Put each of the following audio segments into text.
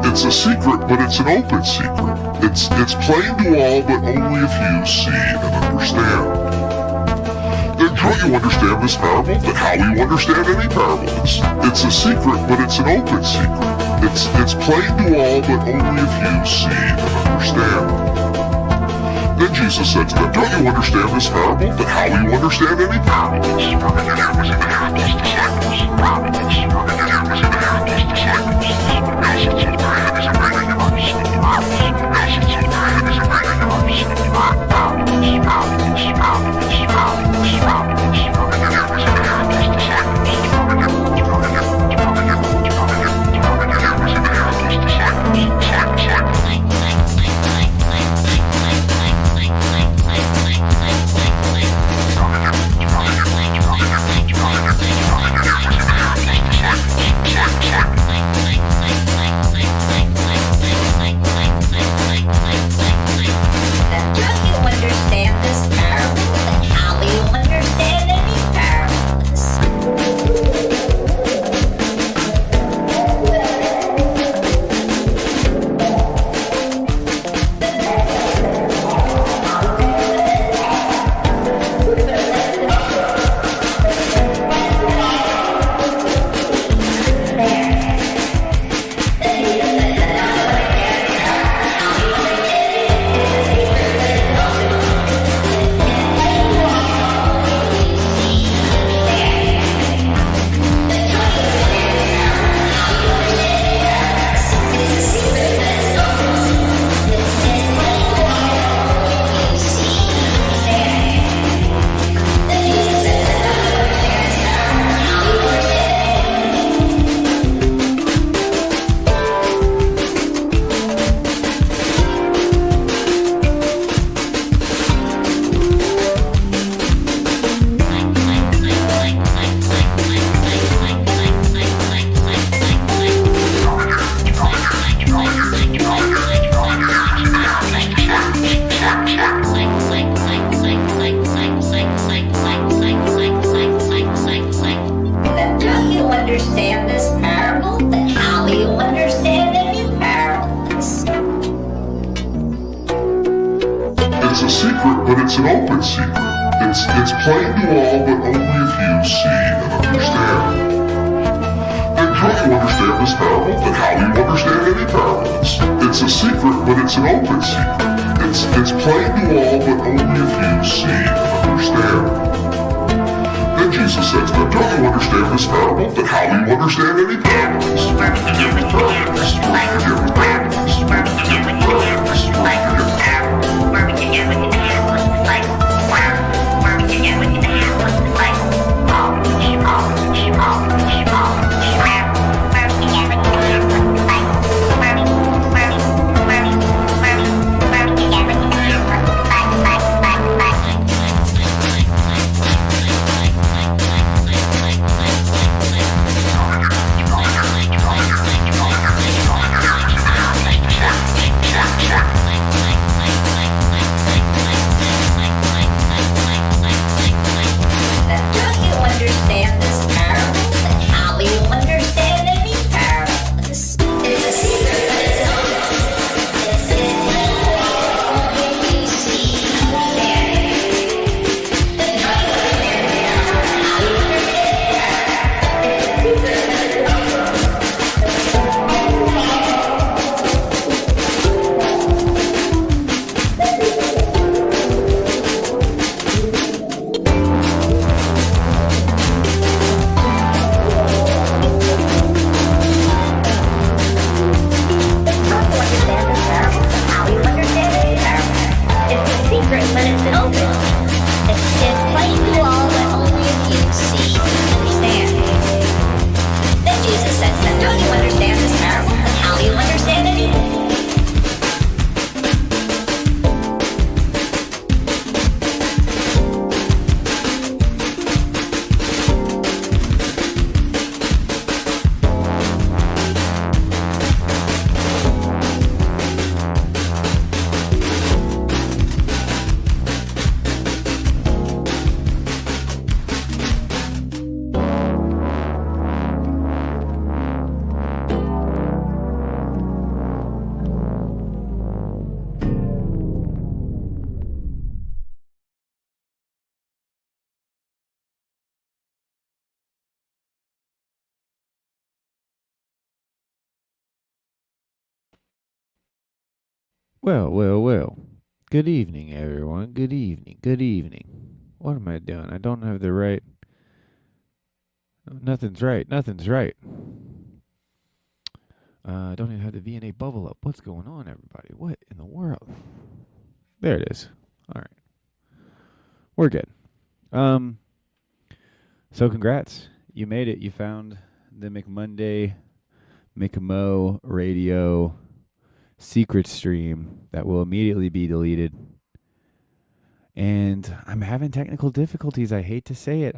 It's a secret, but it's an open secret. It's plain to all, but only if you see and understand. Then how you understand this parable, then how you understand any parable. It's a secret, but it's an open secret. It's plain to all, but only if you see and understand. Then Jesus said to them, don't you understand this parable? Then how will you understand any parable? It's a secret, but it's an open secret. It's plain to all, but only if you see and understand. Then how you understand this parable, then how you understand any parable. It's a secret, but it's an open secret. It's plain to all, but only if you see and understand. Then Jesus said to them, don't you understand this parable? Then how will you understand any parables? Any parables. Any Well, well, well. Good evening, everyone. Good evening. Good evening. What am I doing? I don't have the right. Nothing's right. Nothing's right. I don't even have the VNA bubble up. What's going on, everybody? What in the world? There it is. All right. We're good. Um. So congrats. You made it. You found the McMonday McMo radio secret stream that will immediately be deleted. And I'm having technical difficulties. I hate to say it.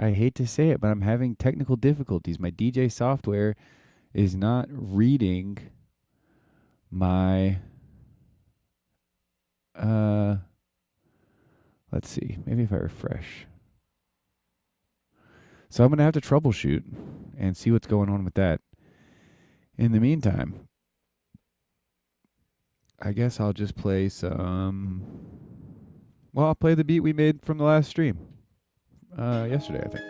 But I'm having technical difficulties. My DJ software is not reading my let's see. Maybe if I refresh. So I'm going to have to troubleshoot and see what's going on with that. In the meantime, I guess I'll just play some. Well, I'll play the beat we made from the last stream yesterday, I think.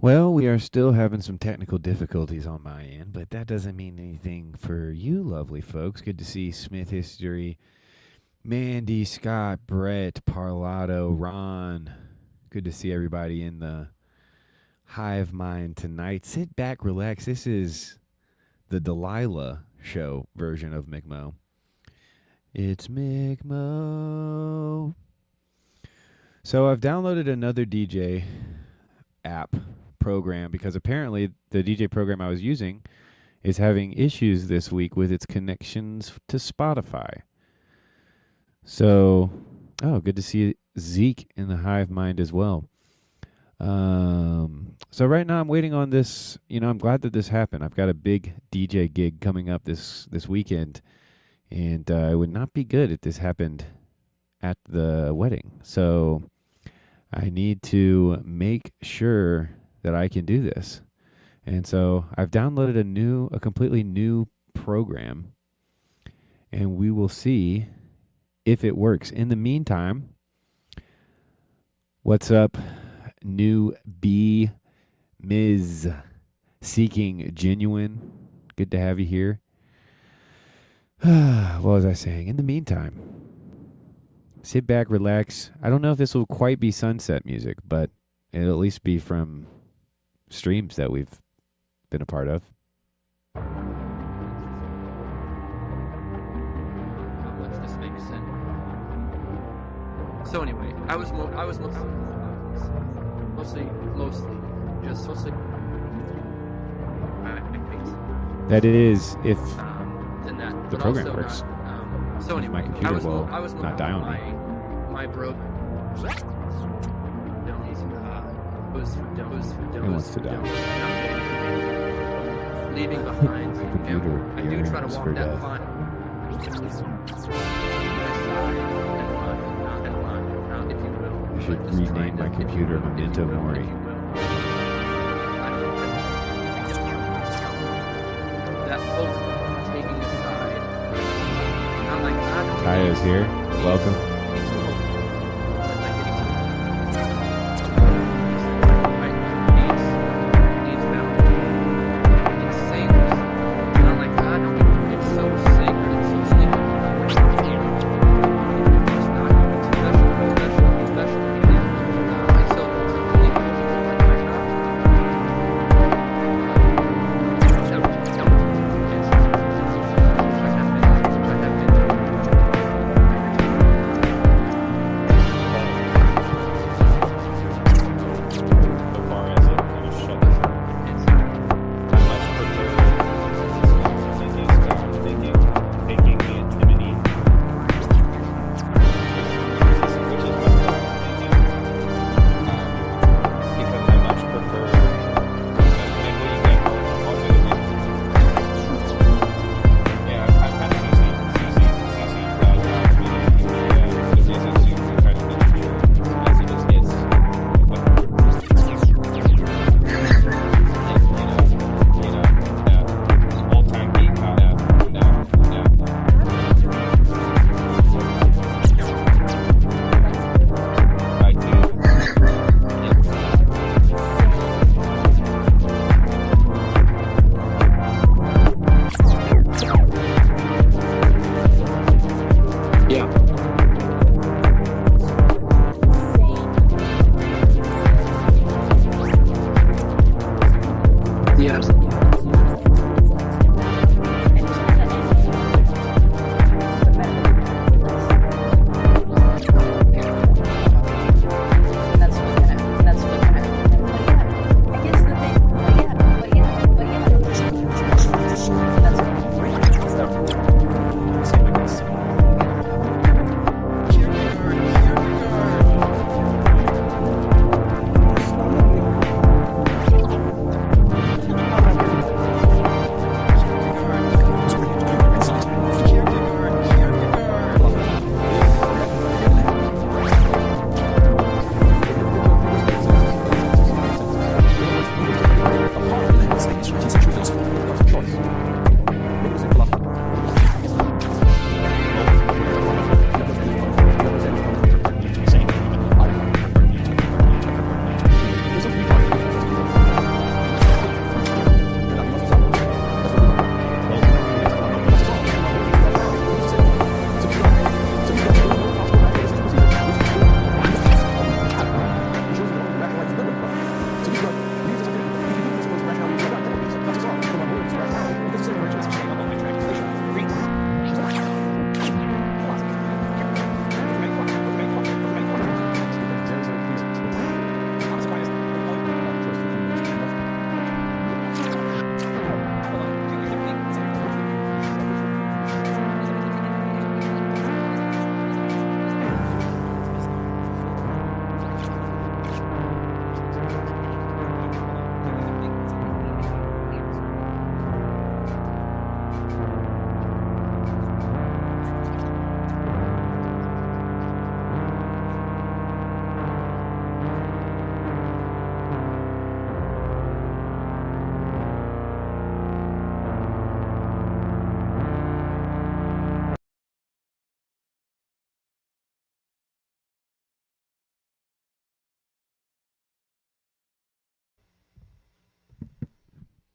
Well, we are still having some technical difficulties on my end, but that doesn't mean anything for you lovely folks. Good to see Smith History, Mandy, Scott, Brett, Parlato, Ron. Good to see everybody in the hive mind tonight. Sit back, relax. This is the Delilah show version of McMo. It's McMo. So I've downloaded another DJ app program because apparently the DJ program I was using is having issues this week with its connections to Spotify. So, good to see Zeke in the hive mind as well. So right now I'm waiting on this. I'm glad that this happened. I've got a big DJ gig coming up this weekend, and it would not be good if this happened at the wedding. So I need to make sure that I can do this. And so I've downloaded a completely new program, and we will see if it works. In the meantime, what's up, new B Ms. Seeking Genuine? Good to have you here. What was I saying? In the meantime, sit back, relax. I don't know if this will quite be sunset music, but it'll at least be from streams that we've been a part of. Let's just make sense. So anyway, I was mostly That is if than that, the but program also works. Not, so anyway, my computer will I was not die on me. My bro. It wants to die. Leaving behind. My computer I do try to yearns walk for that death. fine. If you will. I should rename my computer Memento Mori. That hope taking aside. Not like that. Tayo's here. Welcome.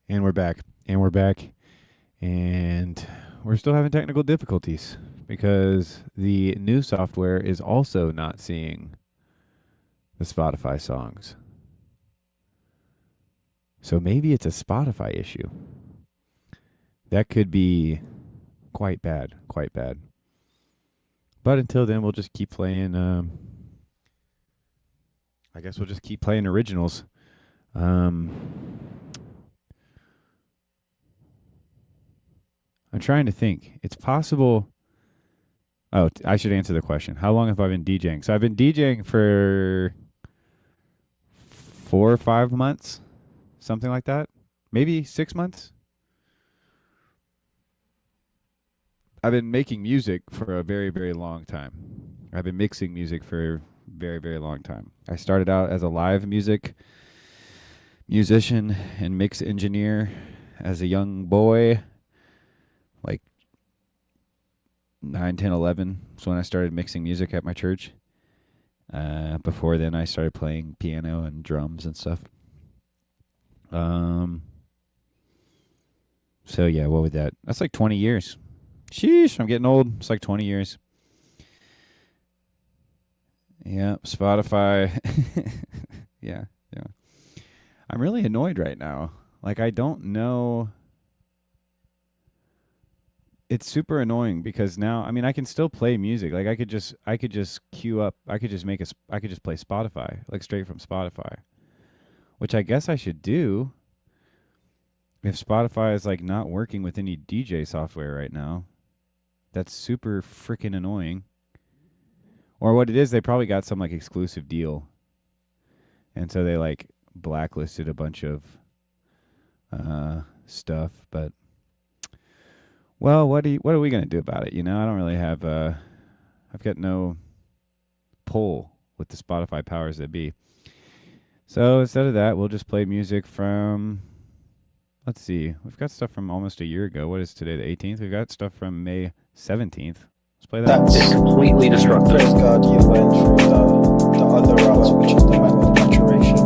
And we're back. And we're back. And we're still having technical difficulties because the new software is also not seeing the Spotify songs. So maybe it's a Spotify issue. That could be quite bad, quite bad. But until then, we'll just keep playing. I guess we'll just keep playing originals. I'm trying to think. It's possible. Oh, I should answer the question. How long have I been DJing? So I've been DJing for 4 or 5 months, something like that. Maybe 6 months. I've been making music for a very, very long time. I've been mixing music for a very, very long time. I started out as a live musician and mix engineer as a young boy, like 9, 10, 11. So when I started mixing music at my church. Before then, I started playing piano and drums and stuff. So yeah, what would that? That's like 20 years. Sheesh, I'm getting old. It's like 20 years. Yeah, Spotify. yeah. I'm really annoyed right now. Like, I don't know. It's super annoying because now, I mean, I can still play music. Like, I could just queue up. I could just play Spotify, like straight from Spotify, which I guess I should do if Spotify is like not working with any DJ software right now. That's super freaking annoying. Or what it is, they probably got some like exclusive deal. And so they like blacklisted a bunch of stuff, but well, what are we going to do about it? You know, I don't really have I've got no pull with the Spotify powers that be. So instead of that, we'll just play music from, let's see, we've got stuff from almost a year ago. What is today, the 18th? We've got stuff from May 17th. Let's play that. That's completely destructive. Praise God, you went through the other route, which is the map of maturation.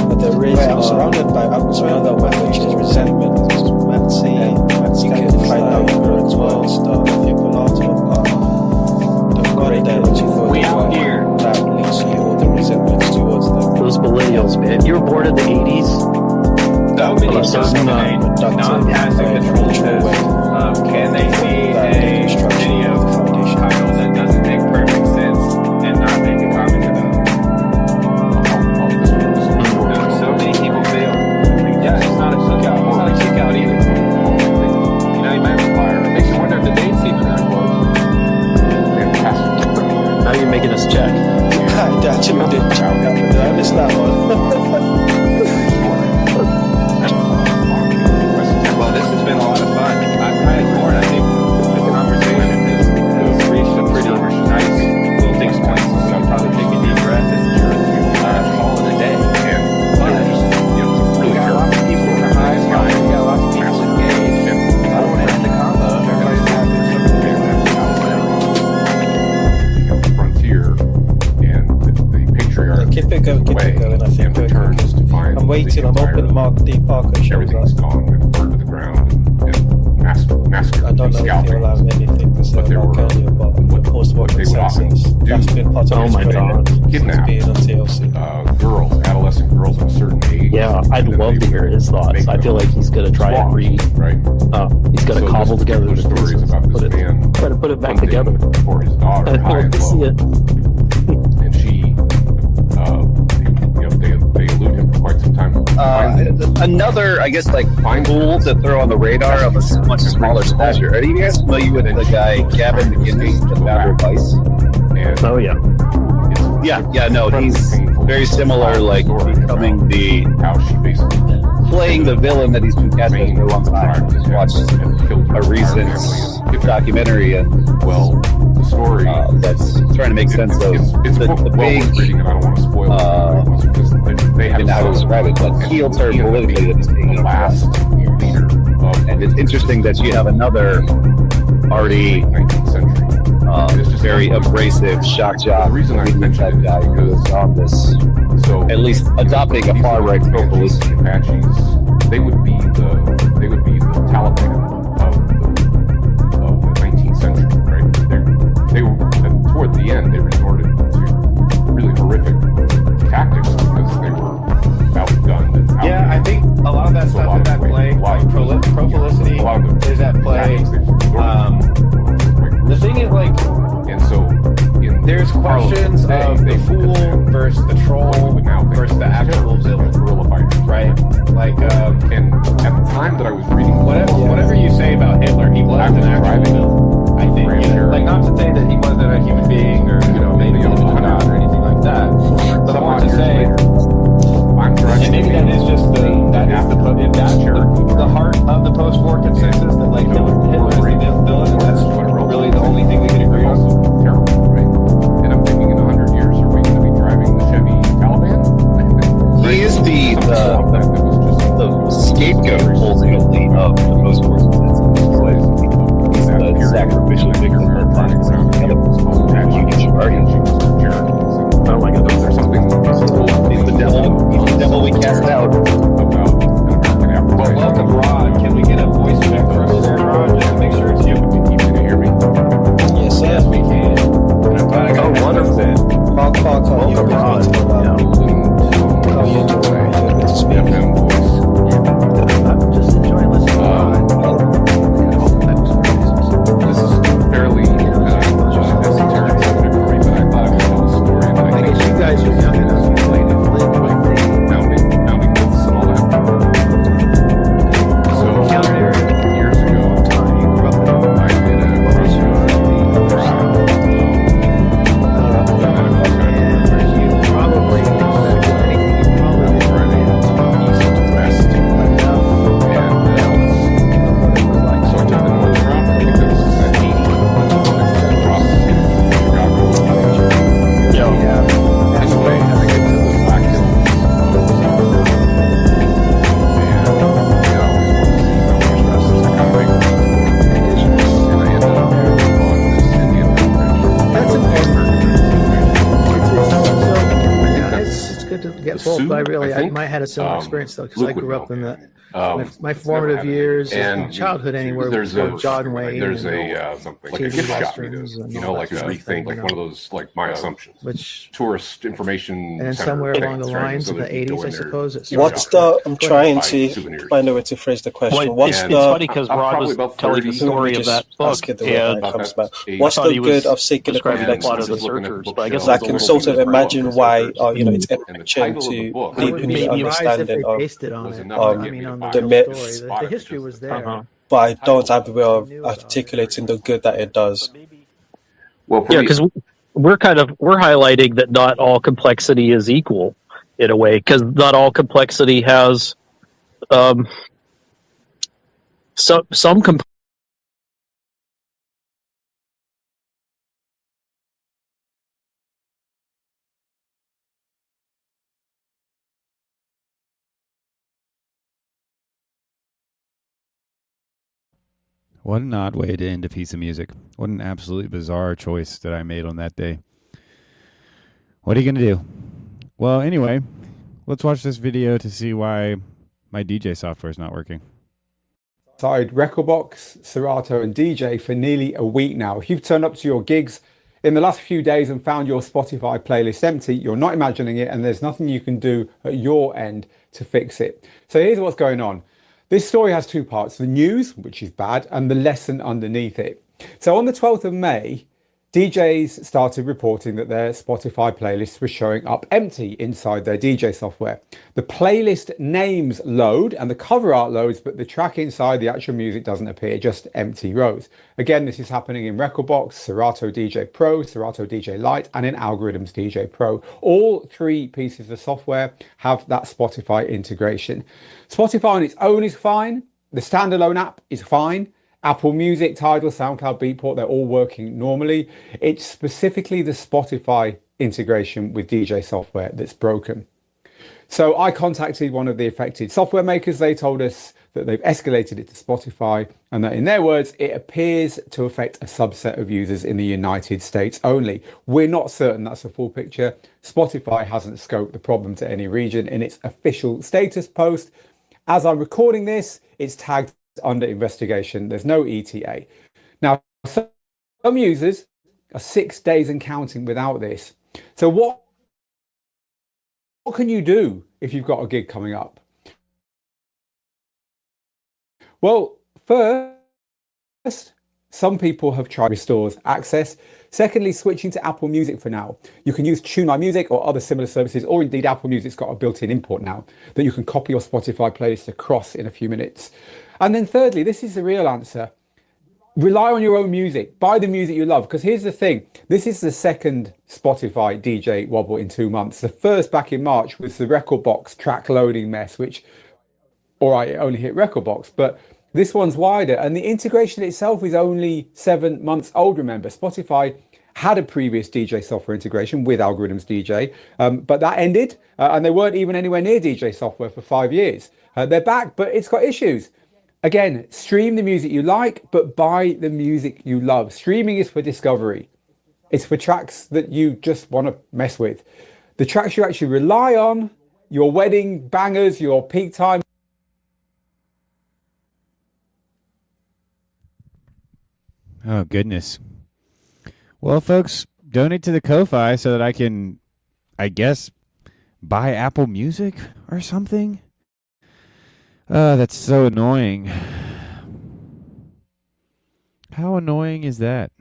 But there is I'm surrounded by another way, which is resentment. You can find out your towards the people out of God that you thought We out here. that leads you all the resentments towards them. Those millennials, man. You were born in the 80s? So many Well, songs today, non-passive control says, can they see a video title that doesn't make perfect sense and not make a comment about it? So many people fail. Yeah, it's not a cookout. It's not a cookout either. You know, you might fire. It makes you wonder if the date's even that close. Fantastic. Now you're making us check. I actually did check out, but I missed that one. Well, this has been a lot of fun. I'm kind of torn. I think the conversation has reached a pretty nice wilting point. So I'll probably take a deep breath and call it a day. And just, really got lots of people in the high spot. We got lots of people engaged. And I don't want to end the combo. Everybody's having something The frontier and the patriarch Keep it going, I think. and returns to find I'm waiting, the I'm hoping entire- Mark D. Parker shows everything's up. gone and burned to the ground and massacred I don't know if scalping. he'll have anything to say But they about were- Kanye, but the post-war what they would often consensus, do that's been part of Oh his my training God. since Kidnap. being on TLC. Girls, adolescent girls of a certain age. Yeah, I'd and then love they to hear his thoughts. make I feel them like he's going to try and swabs, right? he's going to So cobble this together the particular story is pieces, about this man try to put it back hunting together. for his daughter, I'd high love and to see low, it. and she, they elude him for quite some time. Another, I guess, like tool to throw on the radar of a much smaller stature. Are you guys familiar with the guy Gavin McInnes, the founder of Vice? And Oh, yeah. Yeah, no, he's very similar, like becoming the how she basically playing the villain that he's been casting for a long time. Just watched a recent documentary and well, the story that's trying to make sense of it's the well big, worth reading, and I don't want to spoil it because they have and how to describe it, but heel turn politically that he's taking the last leader of And it's interesting that you have another already 19th century. very abrasive shock jock. The reason I mentioned it guy is who was on this, so at least adopting a far right populist. Apaches, they would be the Taliban of the 19th century, right? They were toward the end. They resorted to really horrific tactics because they were outgunned and outgunned. Yeah, I think a lot of that stuff is at play. Like prolificity is at play. The thing is, like, and so there's questions of the fool versus the troll versus the actual villain, guerrilla fighters, right? Like, and at the time that I was reading, whatever you say about Hitler, he was an actual villain. I think, like, not to say that he wasn't a human being or maybe he was a god or anything like that, but I want to say. And maybe that is just the heart of the post-war consensus that like Hitler is the villain, and that's really the only thing we can agree on. Terrible, right? And I'm thinking in 100 years, are we going to be driving the Chevy Taliban? He is the scapegoat ultimately of the post-war consensus. He's the sacrificial victim of Oh my God, there's something. He's the devil. He's the devil we cast out. Well, welcome, Rod. Can we get a voice check for us there, Rod, just to make sure it's you? Can you hear me? Yes, sir. Yes, we can. And I'm glad I got wonderful. Welcome, Rod. How you doing? Good to speak. FM voice. I'm just enjoying listening to Rod. This is fairly esoteric subject for me, but I thought I would tell a story. And I guess you guys are young enough to play the founding myths and all that. So years ago, I did a get both, but I might have had a similar experience though, because I grew up in the my formative years and childhood anywhere. There's a John Wayne. There's something like a gift shop, like a rethink, like one of those like my assumptions, which tourist information. And then somewhere along the lines of the 80s, I suppose. What's the? I'm trying to find a way to phrase the question. What's the? It's funny because Rod was telling the story of that book, and what's the good of seeking a reflection? I can sort of imagine why, it's enriching to deepen the understanding of the myths. The history was there. But I don't have a way of articulating the good that it does. Well, yeah, because we're highlighting that not all complexity is equal in a way, because not all complexity has some What an odd way to end a piece of music. What an absolutely bizarre choice that I made on that day. What are you going to do? Well, anyway, let's watch this video to see why my DJ software is not working. Started Rekordbox, Serato and DJ for nearly a week now. If you've turned up to your gigs in the last few days and found your Spotify playlist empty, you're not imagining it, and there's nothing you can do at your end to fix it. So here's what's going on. This story has two parts, the news, which is bad, and the lesson underneath it. So on the 12th of May, DJs started reporting that their Spotify playlists were showing up empty inside their DJ software. The playlist names load and the cover art loads, but the track inside the actual music doesn't appear, just empty rows. Again, this is happening in Rekordbox, Serato DJ Pro, Serato DJ Lite, and in Algorithms DJ Pro. All three pieces of software have that Spotify integration. Spotify on its own is fine. The standalone app is fine. Apple Music, Tidal, SoundCloud, Beatport, they're all working normally. It's specifically the Spotify integration with DJ software that's broken. So I contacted one of the affected software makers. They told us that they've escalated it to Spotify and that, in their words, it appears to affect a subset of users in the United States only. We're not certain that's the full picture. Spotify hasn't scoped the problem to any region in its official status post. As I'm recording this, it's tagged under investigation. There's no ETA. Now, some users are 6 days and counting without this. So what can you do if you've got a gig coming up? Well, first, some people have tried restores access. Secondly, switching to Apple Music for now. You can use Tune My Music or other similar services, or indeed Apple Music's got a built-in import now that you can copy your Spotify playlist across in a few minutes. And then thirdly, this is the real answer. Rely on your own music. Buy the music you love. Because here's the thing. This is the second Spotify DJ wobble in 2 months. The first back in March was the Rekordbox track loading mess, which, all right, it only hit Rekordbox. But this one's wider. And the integration itself is only 7 months old, remember. Spotify had a previous DJ software integration with Algorithms DJ. But that ended. And they weren't even anywhere near DJ software for 5 years. They're back, but it's got issues. Again, stream the music you like, but buy the music you love. Streaming is for discovery. It's for tracks that you just want to mess with. The tracks you actually rely on, your wedding bangers, your peak time. Oh, goodness. Well, folks, donate to the Ko-Fi so that I can, I guess, buy Apple Music or something. That's so annoying. How annoying is that?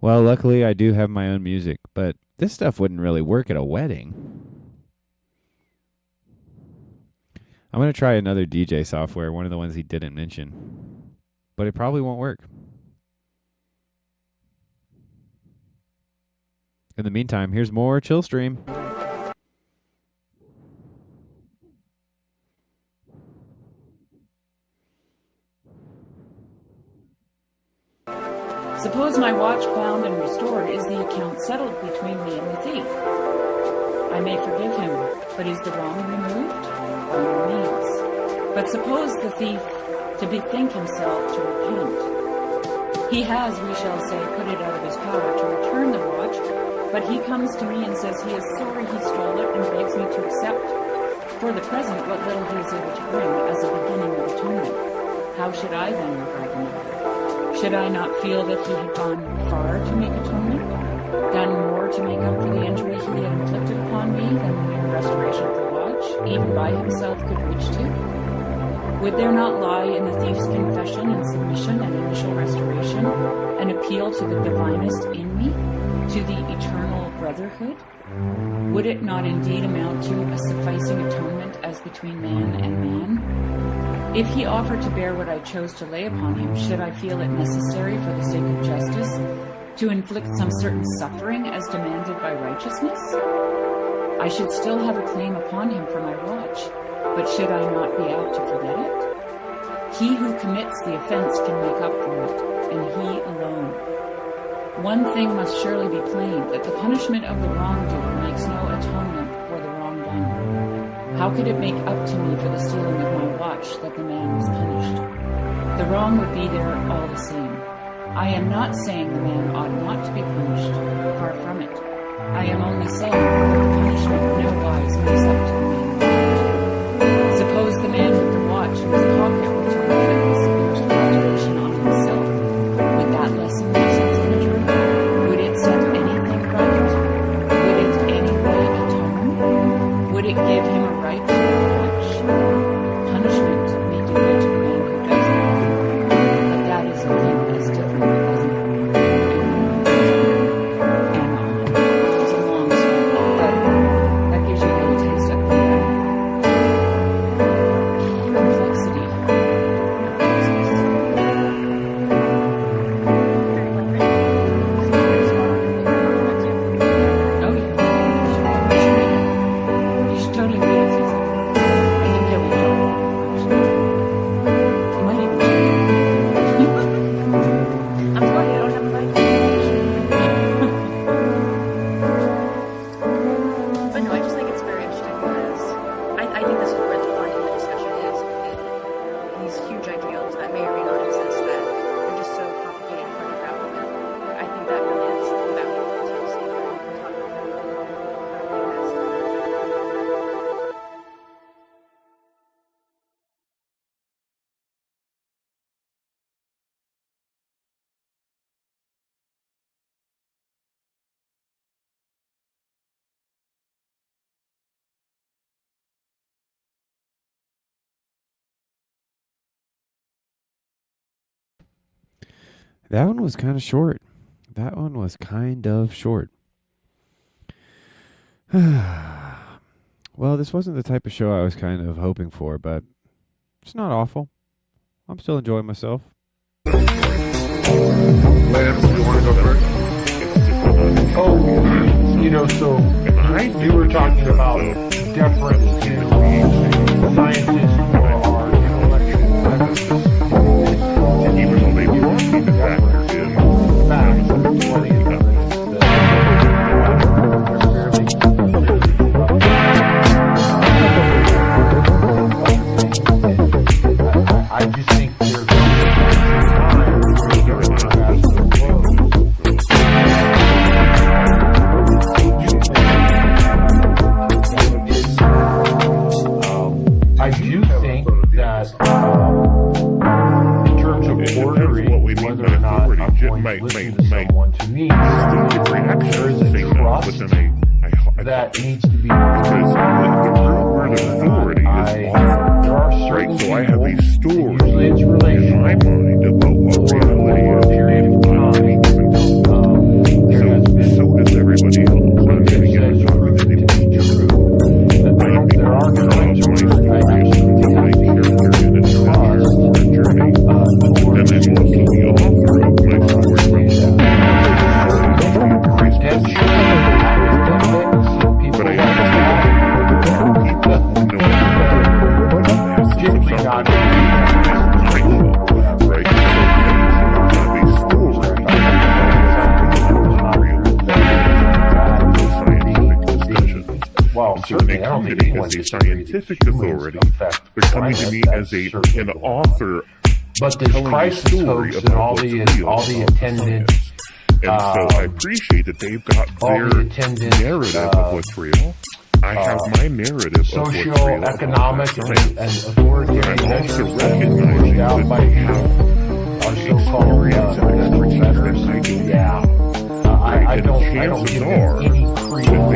Well, luckily I do have my own music, but this stuff wouldn't really work at a wedding. I'm going to try another DJ software, one of the ones he didn't mention, but it probably won't work. In the meantime, here's more Chill Stream. Suppose my watch found and restored is the account settled between me and the thief. I may forgive him, but is the wrong removed? By no means. But suppose the thief to bethink himself to repent. He has, we shall say, put it out of his power to return the watch, but he comes to me and says he is sorry he stole it and begs me to accept, for the present, what little he is able to bring as a beginning of atonement. How should I then regard the matter? Should I not feel that he had gone far to make atonement, done more to make up for the injury he had inflicted upon me than the mere restoration of the watch, even by himself, could reach to? Would there not lie in the thief's confession and submission and initial restoration an appeal to the divinest in me, to the eternal brotherhood? Would it not indeed amount to a sufficing atonement as between man and man? If he offered to bear what I chose to lay upon him, should I feel it necessary for the sake of justice to inflict some certain suffering as demanded by righteousness? I should still have a claim upon him for my watch, but should I not be apt to forget it? He who commits the offense can make up for it, and he alone. One thing must surely be plain, that the punishment of the wrongdoer makes no atonement for the wrong done. How could it make up to me for the stealing of my watch that the man was punished? The wrong would be there all the same. I am not saying the man ought not to be punished, far from it. I am only saying that the punishment nowise makes up to the man. Suppose the man with the watch in his pocket returned the severest alteration on himself. Would that lessen the sense of injury? Would it set anything right? Would it any way atone? Would it give him a right to the watch? Punishment may do good to the man who does that, but that is a thing as different as an and on. It's a long story, but that gives you a little taste of the That one was kind of short. That one was kind of short. Well, this wasn't the type of show I was kind of hoping for, but it's not awful. I'm still enjoying myself. Lance, you want to go first? Oh, so you were talking about deference to scientists or our intellectual methods. And even though they brought me the factor in facts, I just think there's I do think that in terms of ordering whether or not I'm going to listen to someone, to me, there is a trust that needs to be because the word authority is offered. There are certain so I have these stories usually it's relational in my mind about what reality over a period of time. So does everybody else. I'm going to get a story that they believe true. There are times when I actually my character in a journey, and I'm also the author of my story. But I understand people right? Well, so when they come to me as a scientific authority, they're coming to me as an author, but there's crisis hopes and all the attendant. And so I appreciate that they've got their narrative of what's real. I have my narrative of what's real. Social, economic, and authoritarian measures recognizing out by our so-called centers. Yeah. I don't give them any credence.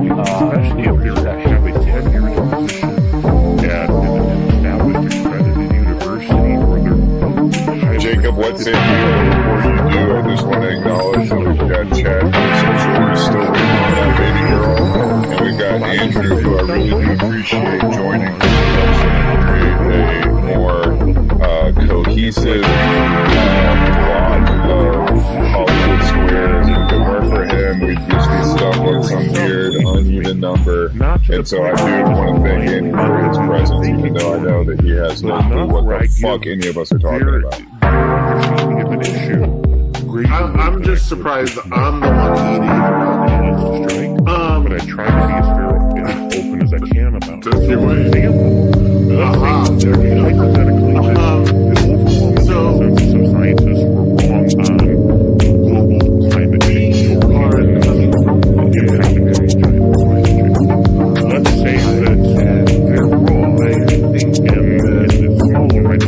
Especially if they have a tenured position at an established accredited university or they're Jacob, what's it before you do? I just want to acknowledge that we've got Chad who's still waiting on that baby girl, and we've got Andrew, who I really do appreciate joining us to create a more cohesive plot of Hollywood Squares. If it weren't for him, we'd just be stuck with some weird, uneven number. And so I do want to thank Andy for his presence, even though I know that he has no clue what the fuck any of us are talking about. I'm just surprised that I'm the one eating. But I try to be as fair and open as I can about it. Just give an example. Hypothetically, the overwhelming consensus of scientists were wrong on global climate change or let's say that they're wrong, and the small minority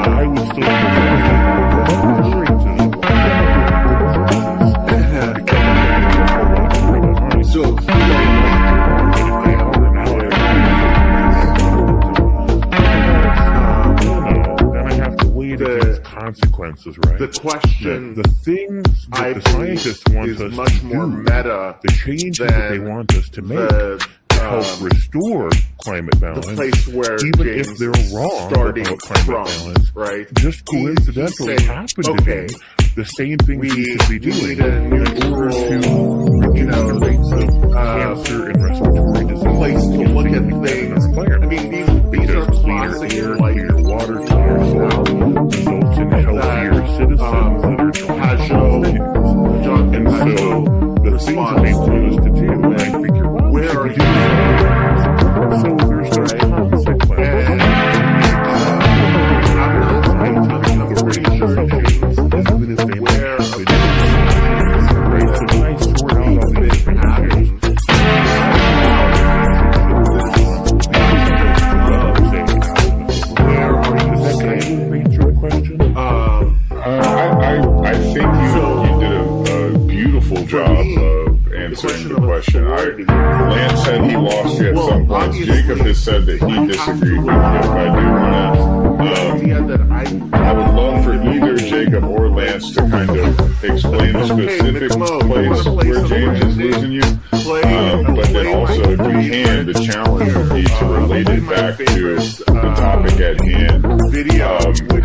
I would still consequences, right? The question, the things that the scientists want us much to more do, meta the changes that they want us to make, to help restore climate balance, the place where even if they're wrong about climate balance, right? Just coincidentally happen to be the same things we should be doing in order to reduce the rates of cancer and respiratory disease. Place to look at things. I mean, these are classic air, cleaner water, cleaner soil, results in healthier citizens that are and so the things that they want us to do, I figure, where are you? So there's no consequence. Even if they might happen, right? So when I sort out all these different issues, I think you did a beautiful job of answering the question. Lance said he lost you at some points. Jacob has said that he disagreed with you. I do want I would love for either Jacob or Lance to kind of explain the specific place where James is losing you. But then also, if you can, the challenge would be to relate it back to the topic at hand.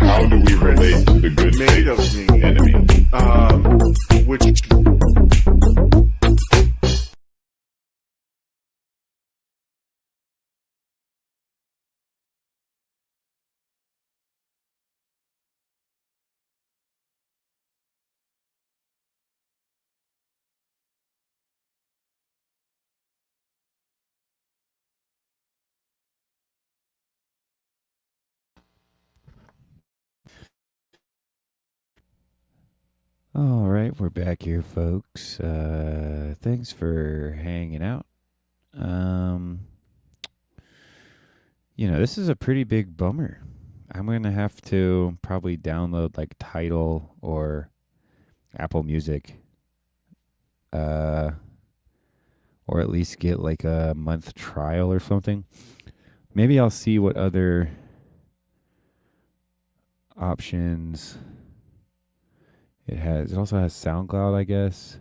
How do we relate to the good faith enemy? All right, we're back here, folks. Thanks for hanging out. This is a pretty big bummer. I'm going to have to probably download like Tidal or Apple Music. Or at least get like a month trial or something. Maybe I'll see what other options it has. It also has SoundCloud, I guess.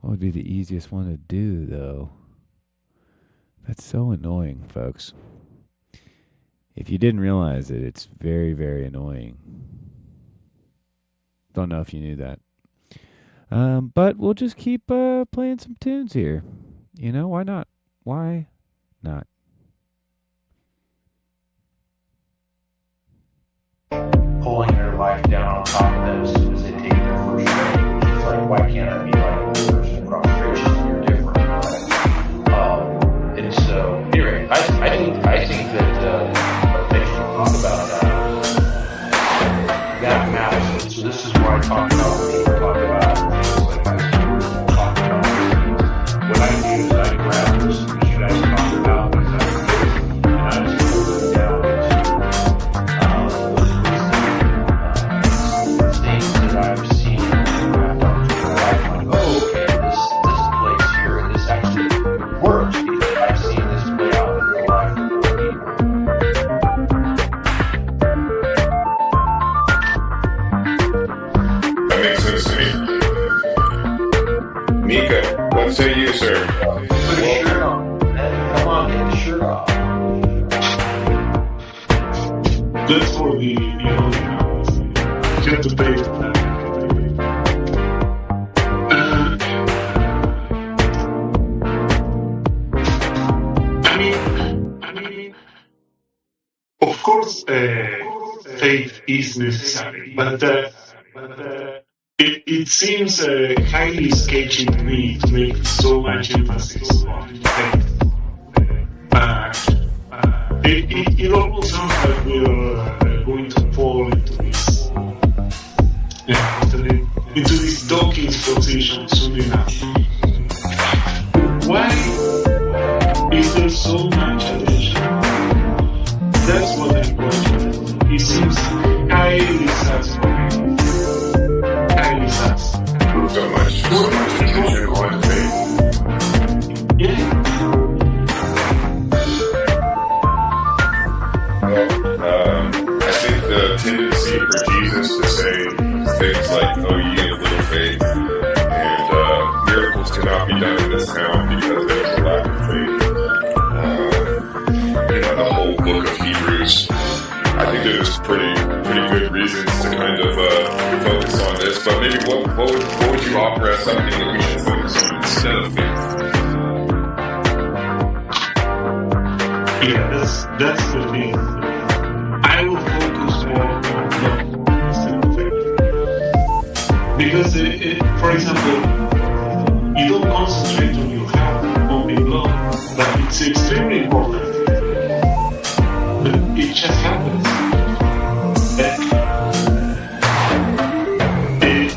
What would be the easiest one to do, though? That's so annoying, folks. If you didn't realize it, it's very, very annoying. Don't know if you knew that. But we'll just keep playing some tunes here. Why not? Why not? Pulling their life down on top of them as soon as they take their first break. It's like, why can't I be like the person across the street? You're different, right? And so, anyway, I think that they should talk about that matters. So this is where I talk about what I do is I grab this issue that I talk about and I just pull it down into things that I've seen in like, oh, okay, this plays here and this actually works because I've seen this play out in real life with other people. That makes sense to me. Mika, what say you, sir? Put a shirt on. Come on, get the shirt off. That's for the audience. You have to pay for that. I mean, of course, faith is necessary, but it seems highly sketchy to me to make so much emphasis on faith. It almost sounds like we're going to fall into this Dawkins position soon enough. Why is there so much attention? That's what I'm questioning. It seems highly satisfying. Highly satisfying. So much attention on faith. Yeah. I think the tendency for Jesus to say things like, oh, ye of little faith, and miracles cannot be done in this town because there's a lack of faith. The whole book of Hebrews. I think there's pretty good reasons to kind of focus on this, but maybe what would you offer as something that we should focus on instead of faith? Yeah, that's the thing. I will focus more on love instead of faith. Because, for example, you don't concentrate on your heart, on being loved, but it's extremely important. But it just happens.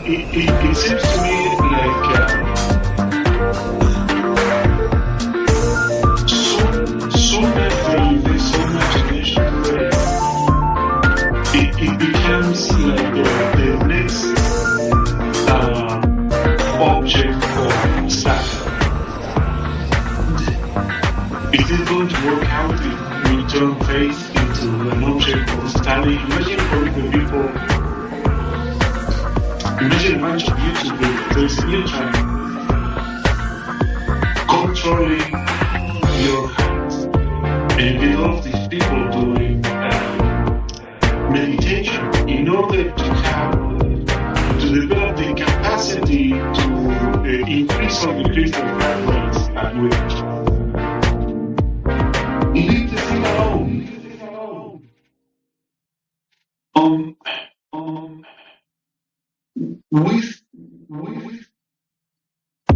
It seems to me like so naturally there's so much attention to it. It becomes like the next object of stuff. It is Tali, imagine for the people, imagine a bunch of YouTube videos. There is a new trend controlling your hands. And you get all of these people doing meditation in order to develop the capacity to increase or decrease their heart rates at will. Leave the thing alone.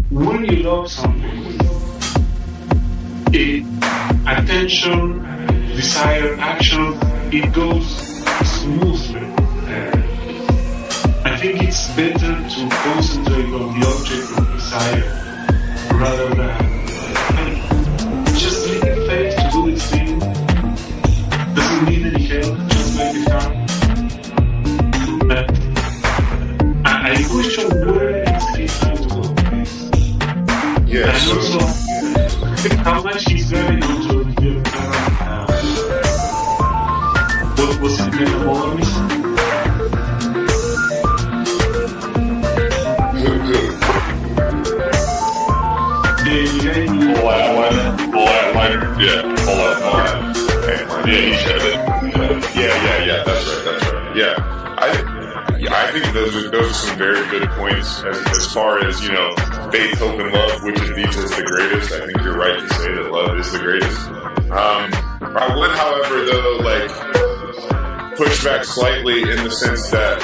When you love something, attention, desire, action, it goes smoothly. I think it's better to concentrate on the object of desire rather than just leaving faith to do its thing. Doesn't need any help, just make it happen. I question where is he trying to go. Yeah, and also, how much he's going on to the what was it, metabolism? Yeah, he said it. Yeah, that's right. Yeah, I think those are some very good points as far as, faith, hope, and love, which of these is the greatest. I think you're right to say that love is the greatest. I would, however, though, push back slightly in the sense that,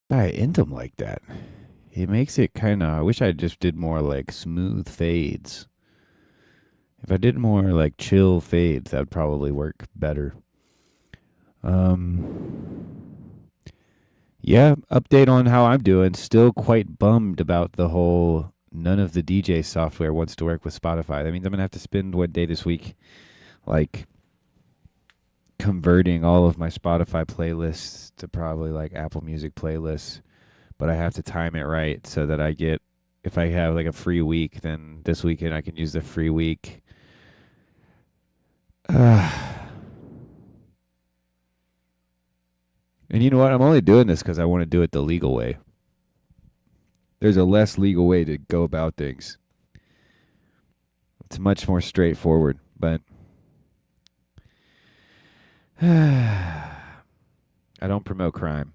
guy into him like that. He makes it kind of. I wish I just did more smooth fades. If I did more chill fades, that would probably work better. Yeah, update on how I'm doing. Still quite bummed about the whole none of the DJ software wants to work with Spotify. That means I'm going to have to spend one day this week converting all of my Spotify playlists to probably Apple Music playlists, but I have to time it right so that I get, if I have a free week, then this weekend I can use the free week. And you know what? I'm only doing this because I want to do it the legal way. There's a less legal way to go about things. It's much more straightforward, but I don't promote crime.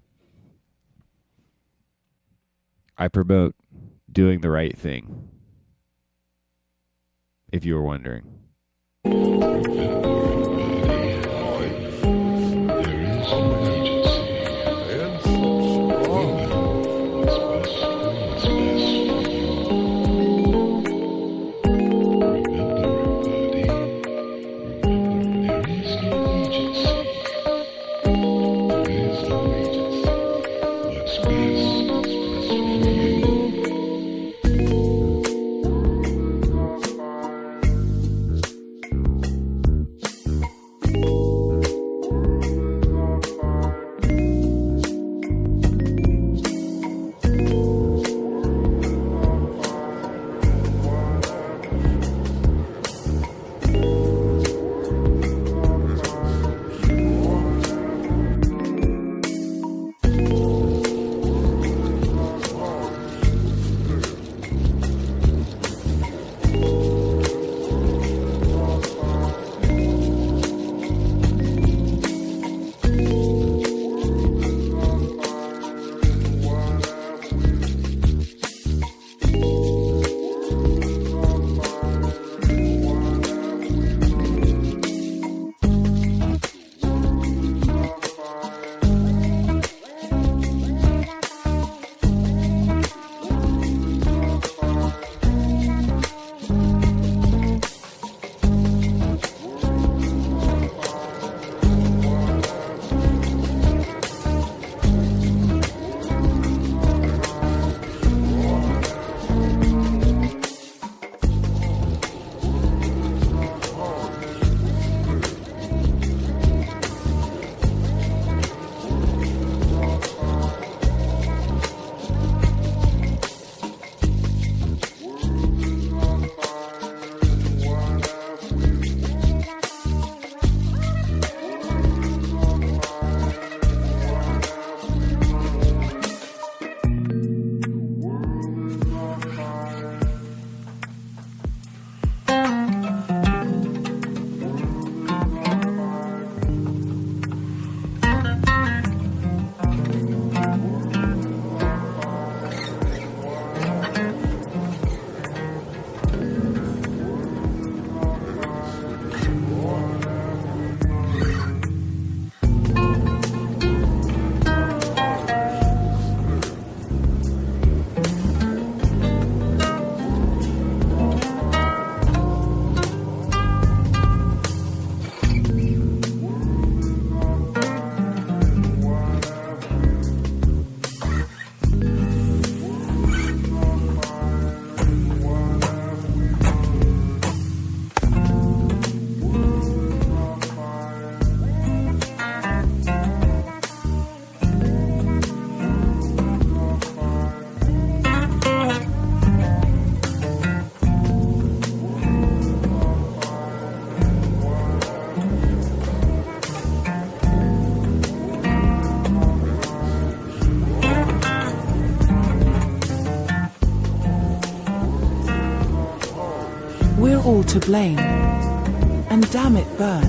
I promote doing the right thing. If you were wondering. all to blame. And damn it, burn.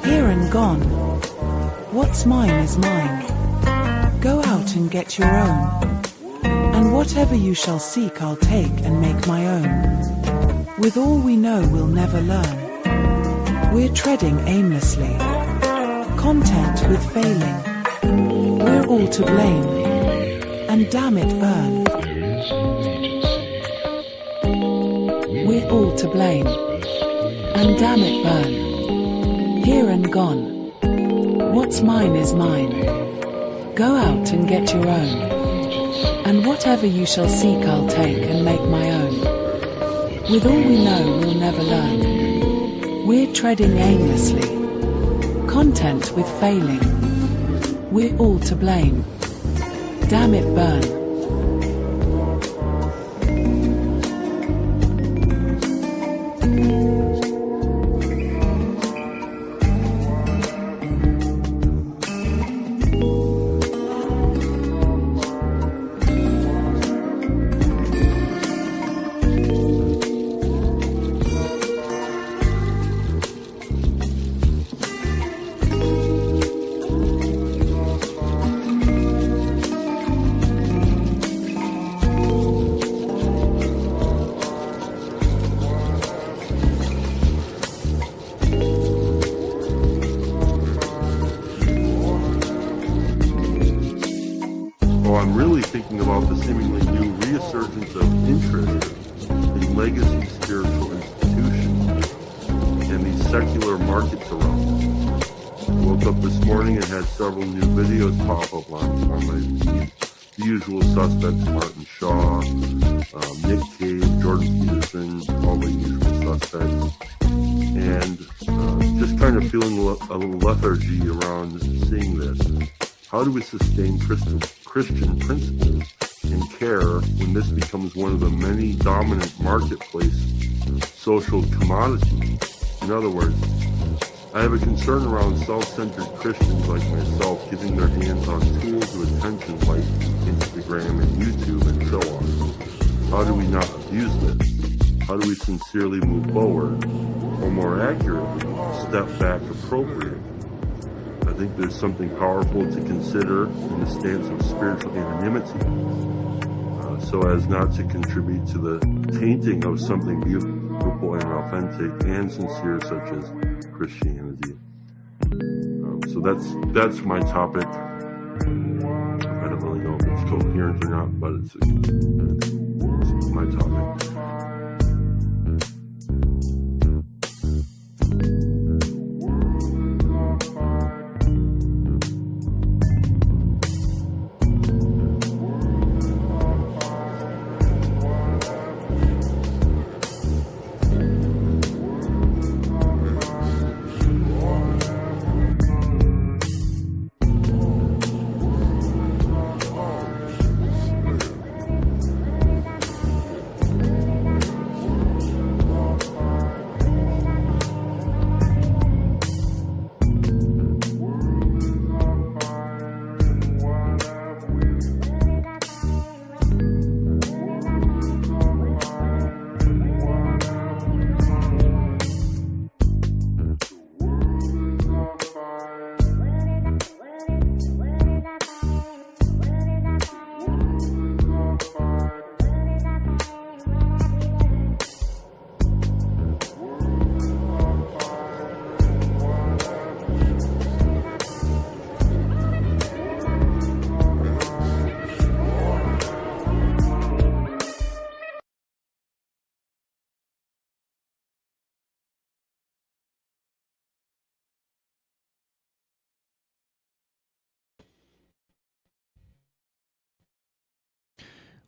Here and gone. What's mine is mine. Go out and get your own. And whatever you shall seek I'll take and make my own. With all we know we'll never learn. We're treading aimlessly. Content with failing. We're all to blame. And damn it, burn. We're all to blame. And damn it, burn. Here and gone. What's mine is mine. Go out and get your own. And whatever you shall seek I'll take and make my own. With all we know we'll never learn. We're treading aimlessly. Content with failing. We're all to blame. Damn it, burn. I'm really thinking about the seemingly new resurgence of interest in legacy spiritual institutions and these secular markets around them. I woke up this morning and had several new videos pop up on my feed. The usual suspects, Martin Shaw, Nick Cave, Jordan Peterson, all the usual suspects. And just kind of feeling a little lethargy around seeing this. How do we sustain Christian principles and care when this becomes one of the many dominant marketplace social commodities? In other words, I have a concern around self-centered Christians like myself getting their hands on tools of attention like Instagram and YouTube and so on. How do we not abuse this? How do we sincerely move forward, or more accurately, step back appropriately? I think there's something powerful to consider in the stance of spiritual anonymity, so as not to contribute to the tainting of something beautiful and authentic and sincere, such as Christianity. So that's my topic. I don't really know if it's coherent or not, but it's my topic.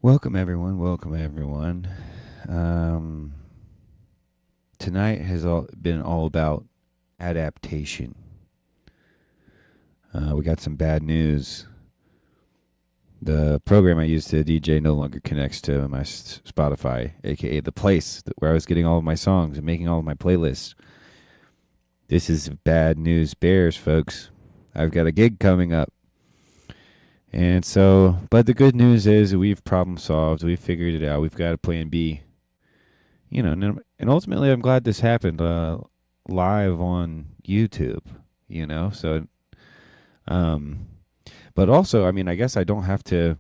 Welcome everyone. Tonight has been all about adaptation. We got some bad news. The program I used to DJ no longer connects to my Spotify, aka the place where I was getting all of my songs and making all of my playlists. This is bad news bears, folks. I've got a gig coming up. And so, but the good news is we've problem solved. We've figured it out. We've got a plan B. you know, and ultimately I'm glad this happened live on YouTube, you know, so, but also, I mean, I guess I don't have to,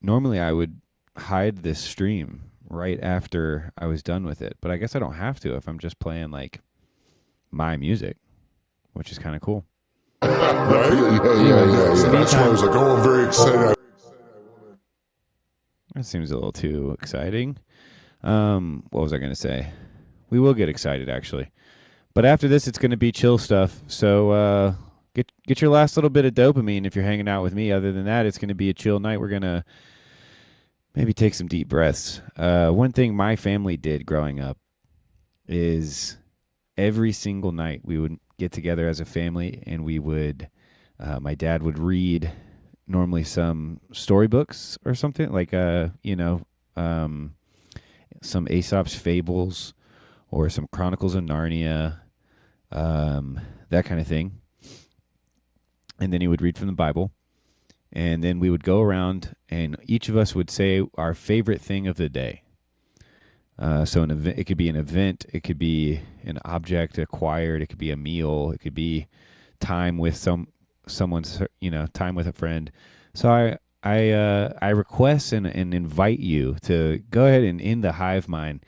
normally I would hide this stream right after I was done with it, but I guess I don't have to if I'm just playing like my music, which is kind of cool. Right? Yeah. That's why I was like, oh, I'm very excited. That seems a little too exciting. What was I going to say? We will get excited, actually. But after this, it's going to be chill stuff. So get your last little bit of dopamine if you're hanging out with me. Other than that, it's going to be a chill night. We're going to maybe take some deep breaths. One thing my family did growing up is every single night we would get together as a family, and we would, my dad would read normally some storybooks or something, like, some Aesop's Fables or some Chronicles of Narnia, that kind of thing. And then he would read from the Bible. And then we would go around, and each of us would say our favorite thing of the day. So an event, it could be an event, it could be an object acquired, it could be a meal, it could be time with someone's, time with a friend. So I request and invite you to go ahead and, in the hive mind,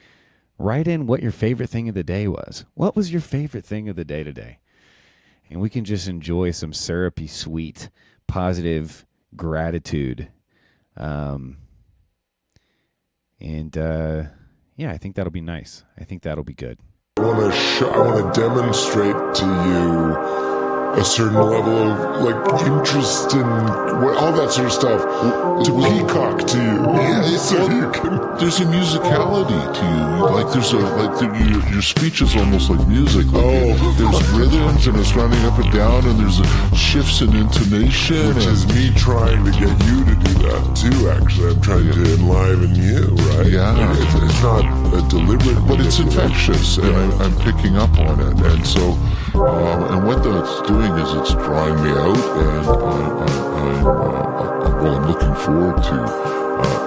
write in what your favorite thing of the day was. What was your favorite thing of the day today? And we can just enjoy some syrupy, sweet, positive gratitude. Yeah, I think that'll be nice. I think that'll be good. I want to demonstrate to you a certain level of like interest in all that sort of stuff to peacock to you. Yeah, so you can. There's a musicality to you. Your speech is almost like music. There's rhythms, and it's running up and down, and there's shifts in intonation. Which is me trying to get you to do that too. Actually, I'm trying to enliven you, right? Yeah, it's not a deliberate, but it's infectious, and I'm picking up on it, and so. And what that's doing is it's drawing me out, and I'm looking forward to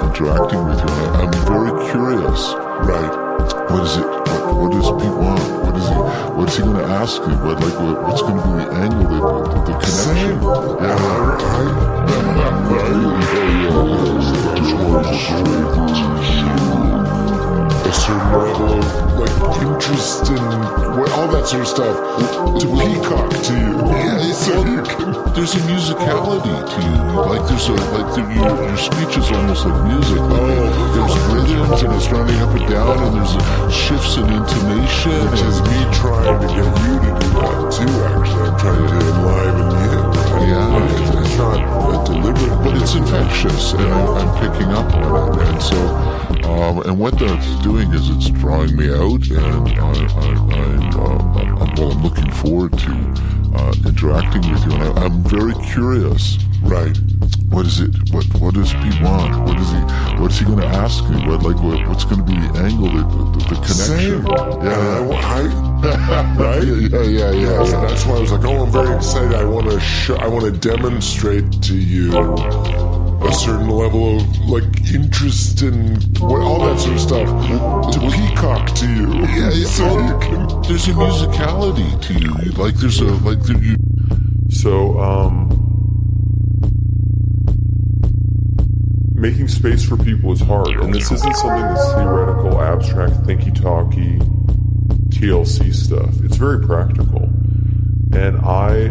interacting with you. And I'm very curious. Right. What is it? What does Pete want? What's he going to ask me? What's going to be the angle, the connection? Same. A certain level of like interest in all that sort of stuff to peacock to you. Yeah, so you can. There's a musicality to you. Your speech is almost like music. There's rhythms, and it's running up and down, and there's shifts in intonation. Which is me trying to get you to do that too. Actually, I'm trying to enliven you. Right? Yeah, it's not a deliberate, but it's infectious, and I'm picking up on it, and so. And what that's doing is it's drawing me out, and I'm looking forward to interacting with you. And I'm very curious. Right. What is it? What does Pete want? What's he going to ask me? What's going to be the angle, the connection? Same. Yeah. Right. Yeah. So that's why I was like, oh, I'm very excited. I want to demonstrate to you a certain level of like interest in all that sort of stuff to peacock to you. Yeah, so you can. There's a musicality to you. Making space for people is hard, and this isn't something that's theoretical, abstract, thinky-talky, TLC stuff. It's very practical. And I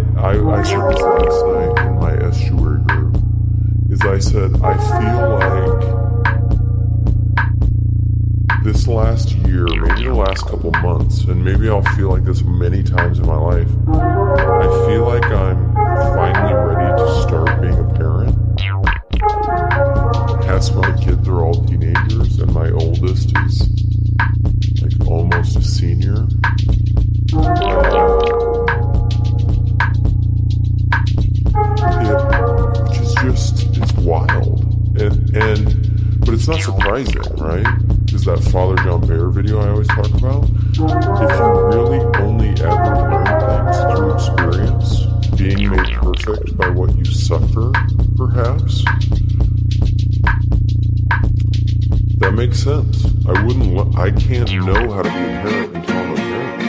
said this last night in my estuary group, is I said, I feel like this last year, maybe the last couple months, and maybe I'll feel like this many times in my life, I feel like I'm finally ready to start being a parent. Yes, my kids are all teenagers, and my oldest is like almost a senior. Which is just, it's wild. But it's not surprising, right? Is that Father John Bear video I always talk about? If you really only ever learn things through experience, being made perfect by what you suffer, perhaps, then That makes sense. I can't know how to be a parent until I'm a parent.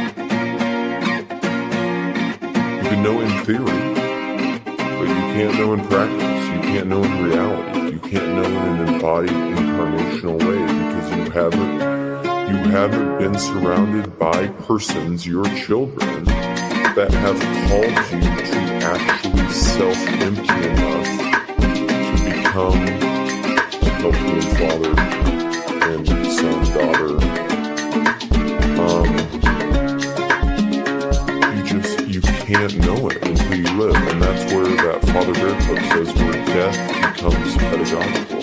You can know in theory, but you can't know in practice. You can't know in reality. You can't know in an embodied, incarnational way because you haven't been surrounded by persons, your children, that have called you to actually self-empty enough to become a healthy father and son, daughter. You can't know it until you live, and that's where that Father Bear quote says, where death becomes pedagogical.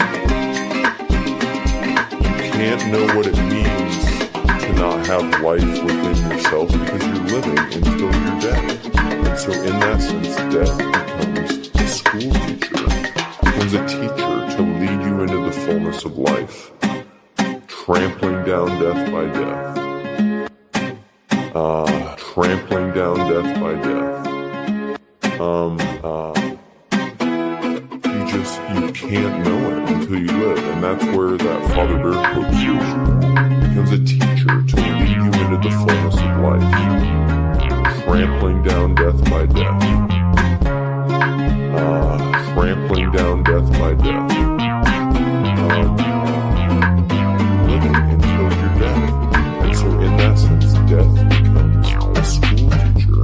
You can't know what it means to not have life within yourself because you're living until you're dead. And so in that sense, death becomes a school teacher, becomes a teacher to lead you into the fullness of life, trampling down death by death. Trampling down death by death. You can't know it until you live, and that's where that Father Bear quote becomes a teacher to lead you into the fullness of life, trampling down death by death. Trampling down death by death. Living until you're dead. And so in that sense, death becomes a school teacher,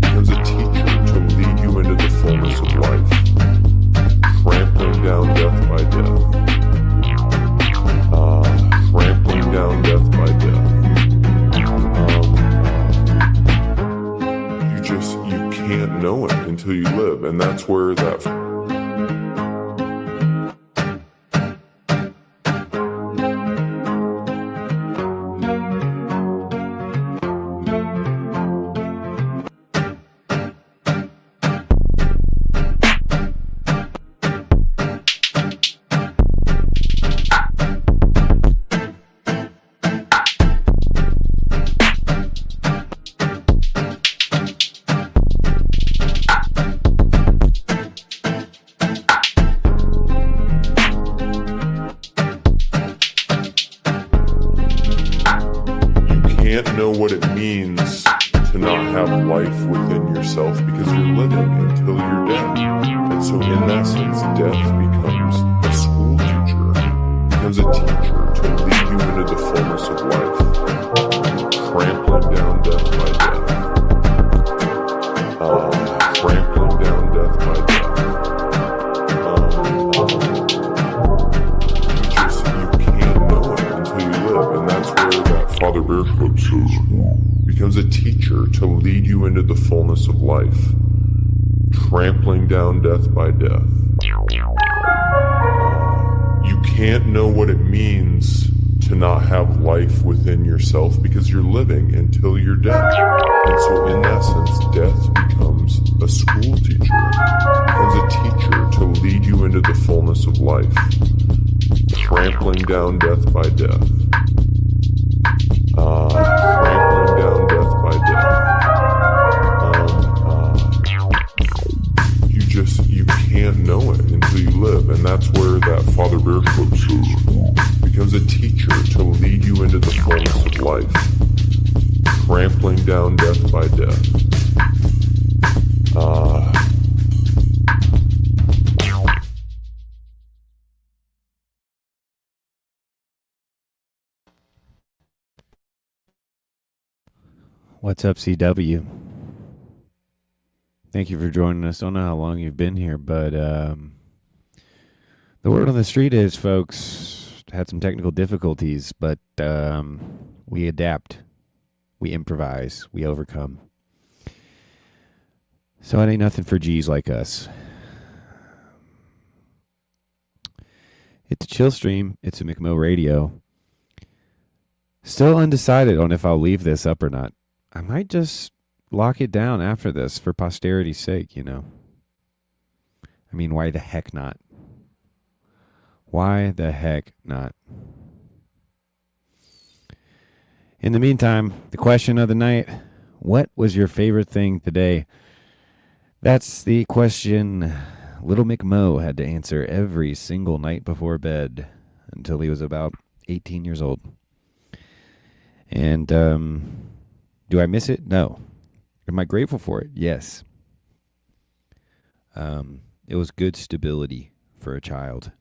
becomes a teacher to lead you into the fullness of life, trampling down death by death. Trampling down death by death. You can't know it until you live, and that's where that know what it means to not have life within yourself because you're living until you're dead. And so in that sense, death becomes a school teacher, becomes a teacher to lead you into the fullness of life, trampling down death by death. Trampling down death by death. You can't know it until you live, and that's where that Father Bear quote says, becomes a teacher to lead you into the fullness of life, trampling down death by death. You can't know what it means to not have life within yourself because you're living until you're dead. And so in that sense, death becomes a school teacher, becomes a teacher to lead you into the fullness of life, trampling down death by death. Trampling down death by death. You can't know it until you live, and that's where that Father Bear quote says, becomes a teacher to lead you into the fullness of life, trampling down death by death. What's up, CW? Thank you for joining us. Don't know how long you've been here, but the word on the street is, folks, had some technical difficulties, but we adapt, we improvise, we overcome. So it ain't nothing for G's like us. It's a chill stream. It's a McMo Radio. Still undecided on if I'll leave this up or not. I might just lock it down after this for posterity's sake, you know. I mean, why the heck not? Why the heck not? In the meantime, the question of the night, what was your favorite thing today? That's the question Little McMo had to answer every single night before bed until he was about 18 years old. And do I miss it? No. Am I grateful for it? Yes. It was good stability for a child.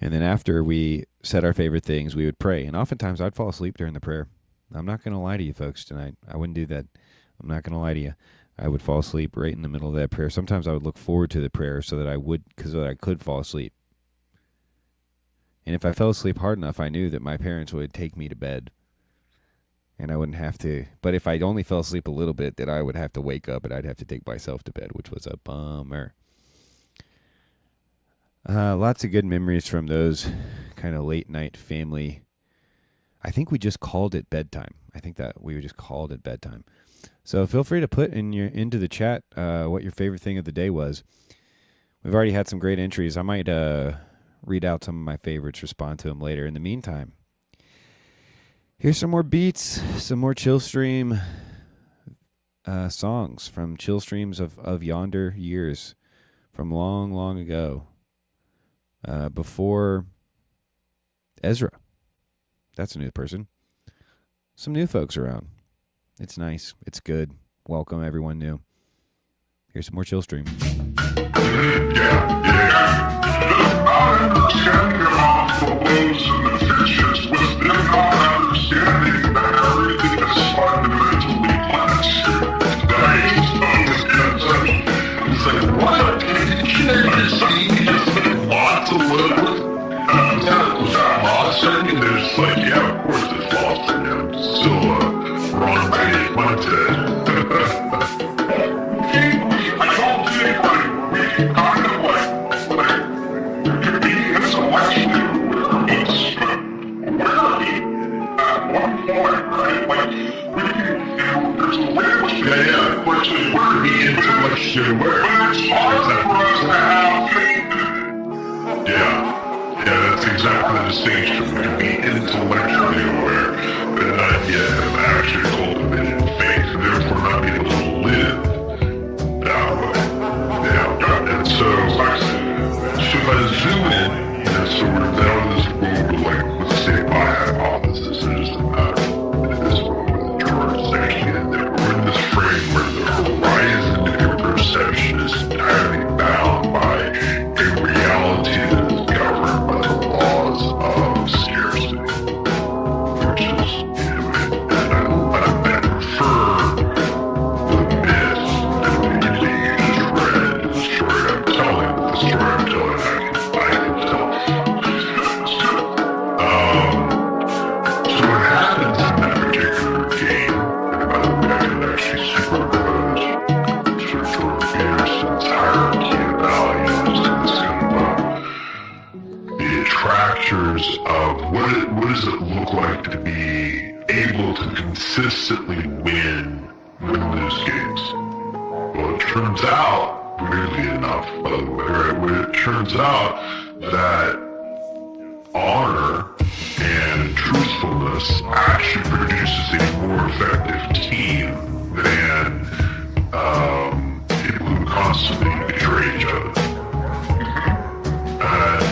And then after we said our favorite things, we would pray. And oftentimes I'd fall asleep during the prayer. I'm not going to lie to you folks tonight. I wouldn't do that. I'm not going to lie to you. I would fall asleep right in the middle of that prayer. Sometimes I would look forward to the prayer so that I could fall asleep. And if I fell asleep hard enough, I knew that my parents would take me to bed. And I wouldn't have to. But if I only fell asleep a little bit, then I would have to wake up and I'd have to take myself to bed, which was a bummer. Lots of good memories from those kind of late night family. I think we just called it bedtime. I think that we just called it bedtime. So feel free to put into the chat what your favorite thing of the day was. We've already had some great entries. I might read out some of my favorites, respond to them later. In the meantime, here's some more beats, some more Chillstream songs from Chillstreams of yonder years, from long, long ago, before Ezra. That's a new person. Some new folks around. It's nice. It's good. Welcome everyone new. Here's some more Chillstream. Not understanding about the woes and the fishes was them not understanding that everything is fundamentally plastic. It's like, what? You just lots of liquid. Was that lost in you? There's like, yeah, of course it's lost in you. I'm still wrong Monday. I don't think we kind of like could be intellectually at one point, right? Like, we can, there's a way in which we're be intellectually aware. But it's hard for us to have faith in it. Yeah, that's exactly the distinction. We can be intellectually aware, but not yet have actually cultivated faith, and therefore not be able to live that way. Yeah, and so if I zoom in, so we're down in this world of, like, let's say my hypothesis, it's just a matter of this moment, George section, and that we're in this frame where the horizon of your perception is entirely bound by a reality that is governed by the laws of scarcity, which is, and I prefer the myth that you just read, the story I'm telling, I can tell. So what happens in that particular game, and by the way, I can actually superimpose Sir Peterson's hierarchy of values to this kind of the attractors of what does it look like to be able to consistently win lose games. Well, it turns out, weirdly enough, by the way, right, it turns out that honor and truthfulness actually produces a more effective team than people who constantly betray each other.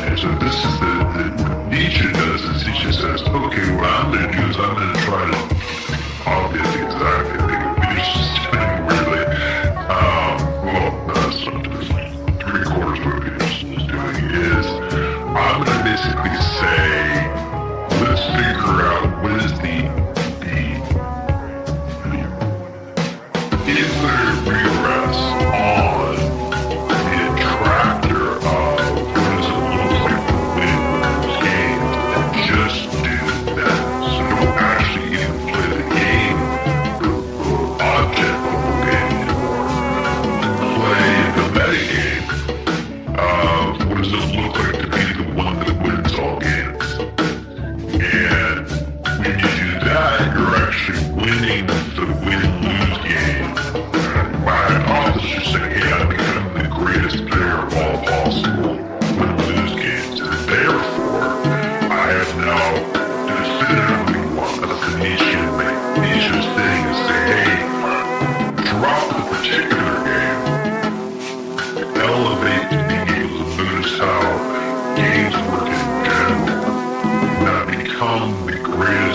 And so this is what Nietzsche does, is he just says, okay, what I'm going to do is I'm going to try to obviously exactly Nietzsche is doing weirdly. Well, that's not doing. 3/4 what Peterson is doing is I'm going to basically say, let's figure out what is is there regress on the attractor of what does it look like to win those games, and just do that. So don't actually even play the game for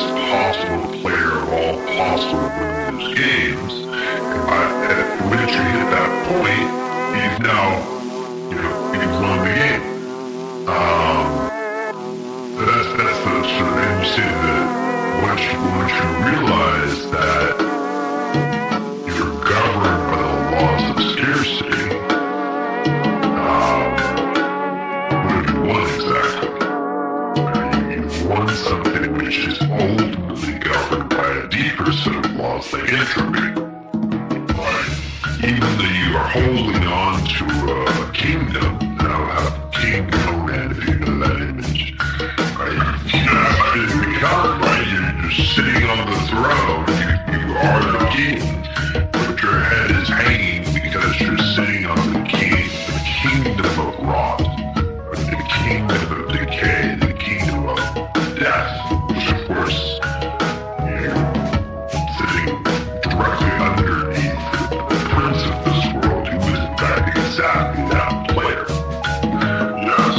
possible player of all possible those games. And once you hit that point, he's now, he's won the game. That's the sort of, and you say that once you realize that you're governed by the laws of scarcity, what have you won exactly? You've won something which is ultimately governed by a deeper set of laws like entropy. Right? Even though you are holding on to a kingdom, now have king command if you know that image. Right? Right? You're sitting on the throne, you are the king, but your head is hanging because you're sitting on the kingdom of rot, the kingdom of decay, the kingdom of death, which of course, you're sitting directly underneath the prince of this world, who is in fact exactly that player. Yes.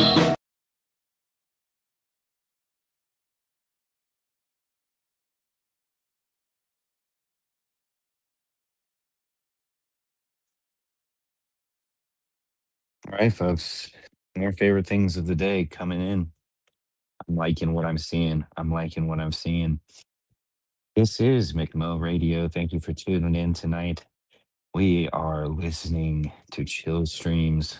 All right, folks. More favorite things of the day coming in. I'm liking what I'm seeing. This is McMo Radio. Thank you for tuning in tonight. We are listening to chill streams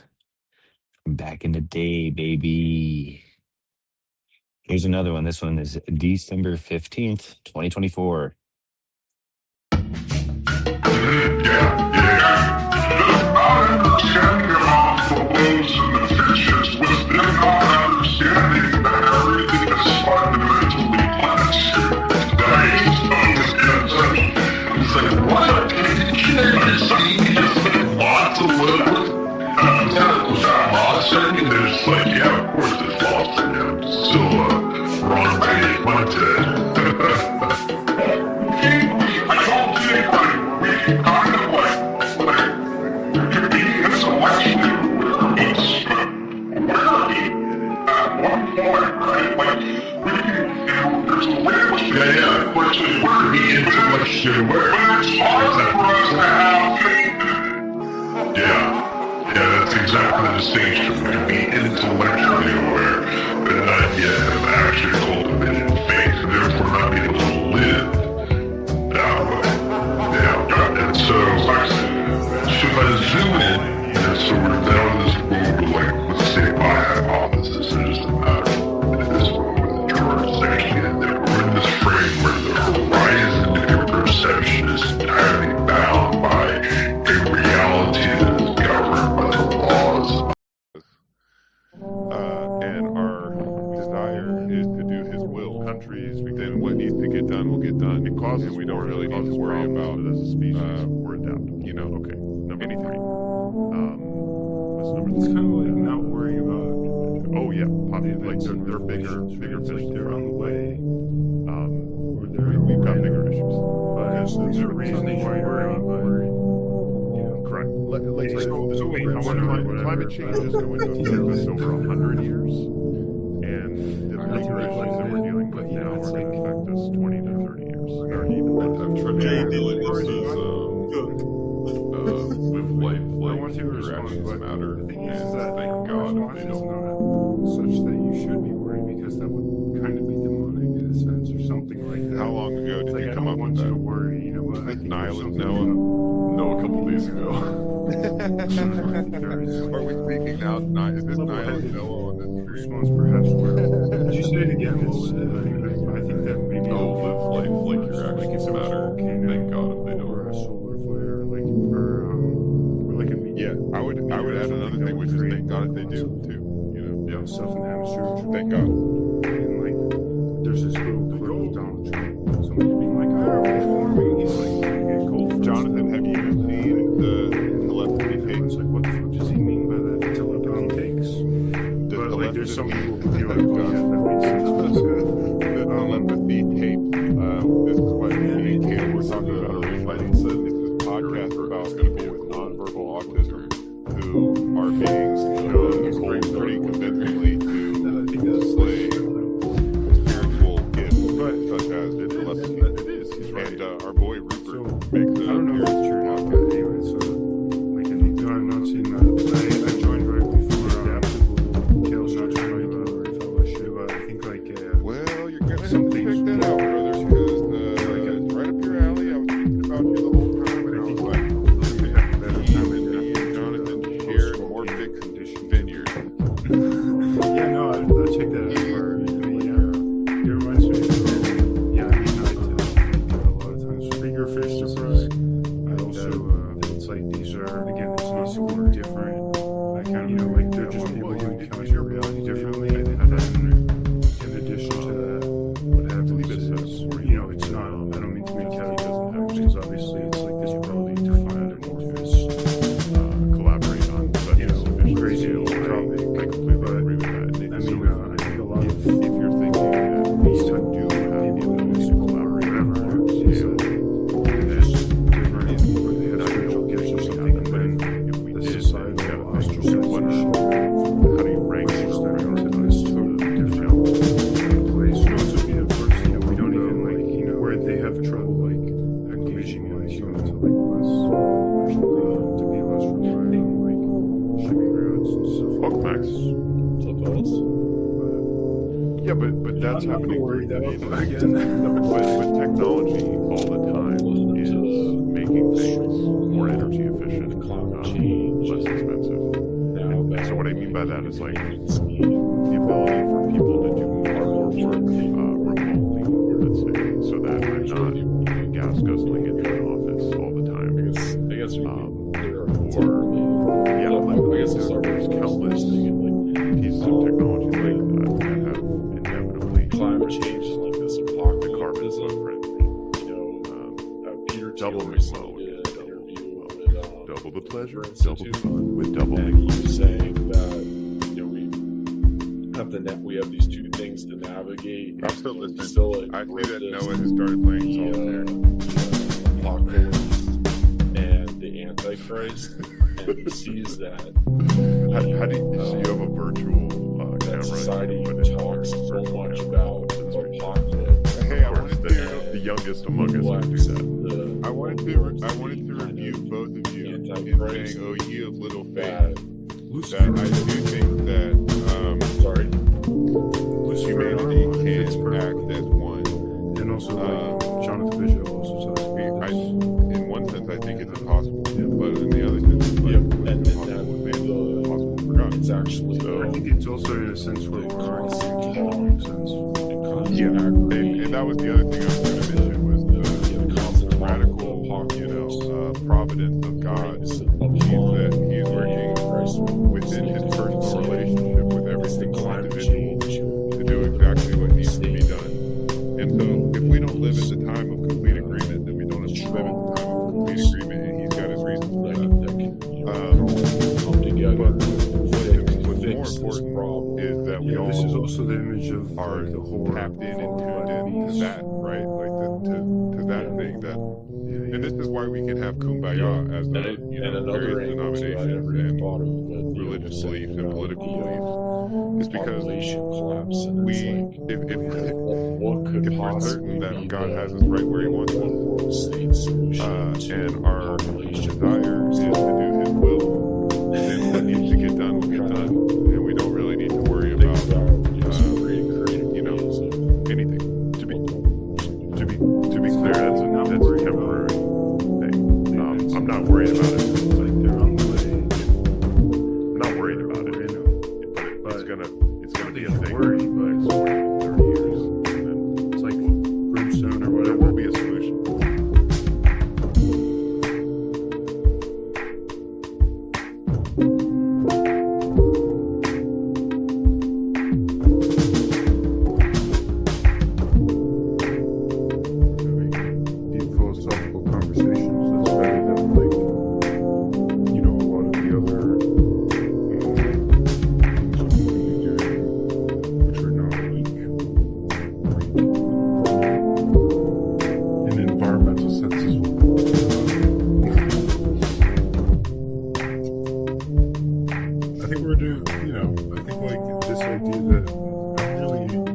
from back in the day, baby. Here's another one. This one is December 15th, 2024. Understanding about the woes and the fishes was them not understanding that everything is fundamentally plastic. It's like, what? Can't you see just like lots of liquid? Was that lost in? They're just like, yeah, of course it's lost in him. Still, wrong page, Monday. I don't think like we can kind of like be intellectually wary at one point, right? Like, we can, there's a way in which we can be intellectually aware. But it's hard for us to have faith. Yeah, that's exactly the distinction. We can be intellectually aware, but not yet have actually cultivated faith, and therefore not be able to live that way. Yeah, and so if I zoom in, and so we're now in this world of like, let's say my hypothesis, it doesn't matter. In this world with George saying that we're in this frame where the horizon of your perception is entirely bound by a reality that is governed by the laws. And our desire is to do his will. Countries, then what needs to get done will get done. It causes, and we don't really need to worry about as a species. We're adaptable. Okay. Number 3. What's number 3? It's kind of like not worrying about. Oh yeah, like they're bigger fish around the way. We've got bigger issues. But there's a reason why you're worried. Correct. Climate change is going to affect us over 100 years, and the bigger issues that we're dealing with now are going to affect us 20 to 30 years. I've tried to dealing with this live life like your actions matter, and thank God they don't. Such that you should be worried, because that would kind of be demonic in a sense, or something like that. How long ago did you come up with that? I don't want you to worry, but I think Nihilist Noah? No, a couple days ago. Are we speaking now? Is this Nihilist Noah on this stream? Response perhaps where. Did you say it again? What was it? I think that maybe. Oh, live life like your actions matter. Thank God they don't. Or a solar flare, or like a meteor. Yeah, I would add another thing, which is thank God they do too. Stuff in the atmosphere. Thank God. And like, there's this little clip of Donald Trump. Somebody's being like, we're warming. He's like, get cold. Jonathan, have you seen the telepathy tapes? It's like, what the fuck does he mean by that? Telepathy takes? But like, there's some people who feel like, oh yeah, that makes sense. The telepathy tape. This is what me and Caleb were talking about earlier. It's this podcast about going to be with nonverbal autism, who are being shown pretty convincingly to display spiritual gifts such as kind of, like, they're just people who encounter reality differently, and then in addition to that, what happens is, it's not, I don't mean to make capitalism because obviously it's like this ability to find amorphous, collaborate on such crazy topic. I completely agree with that. I mean, I think a lot of, if you're thinking that these type do have the ability to collaborate, whatever, there's different, or they have spiritual gifts or something, and then the society have ostracization. How do you rank into this totally different place? So we have first, we don't even where they have trouble engaging in human to less, to be less relying on shipping routes and stuff. Fuck Max. Yeah, but that's happening. Worried Again, but technology all the time is making things more energy efficient, less expensive. So what I mean by that is the ability for people to do more work remotely, let's say, so that I'm not gas guzzling into an office all the time. I guess there's countless pieces of technology like that have inevitably climate change is like this the apocalypse. carbon footprint. Peter Double Thiel the recently flow, did an interview with double the pleasure, Institute, double the fun, with double and he was saying that we have these two things to navigate. I'm still listening. I see that Noah has started playing solitaire. Apocalypse and the Antichrist, and he sees that. How do you, so you have a virtual camera? Society talks so much about apocalypse. Hey, I wanted the youngest among us would do that. I wanted to review both of you in saying, "Oh, ye of little faith." That I do think that humanity can act as one, and also Jonathan Bishop also says. In one sense, I think it's impossible, but in the other sense, it's impossible for God. It's actually. I think it's also in a sense where we're already thinking sense. And that was the other thing I was going to mention was the radical, providence of God. That He's working within His personal relationship with every single individual to do exactly what needs to be done. And so, if we don't live in the time of complete agreement, then we don't live in the time of complete agreement, and He's got His reasons for that. Come together. What's more important is that we all this is also the image of are the horror tapped in and tuned in to that, right? Like to that thing that, and this is why we can have kumbaya as various denominations and religious beliefs and political beliefs. It's because if we're certain that God has us right where He wants us, and our desire is to do His will, then what needs to get done will get done, and we don't really need to worry about anything. To be clear, that's a temporary thing. I'm not worried about it. They're on the way. I'm not worried about it, but it's gonna be a thing. Worry, but it's 30 years. And then it's like brimstone or whatever. There will be a solution. Deep philosophical conversations. That's better than a lot of the other things we can be doing, which are not in environmental sense as well. I think we're doing, I think this idea that I really think it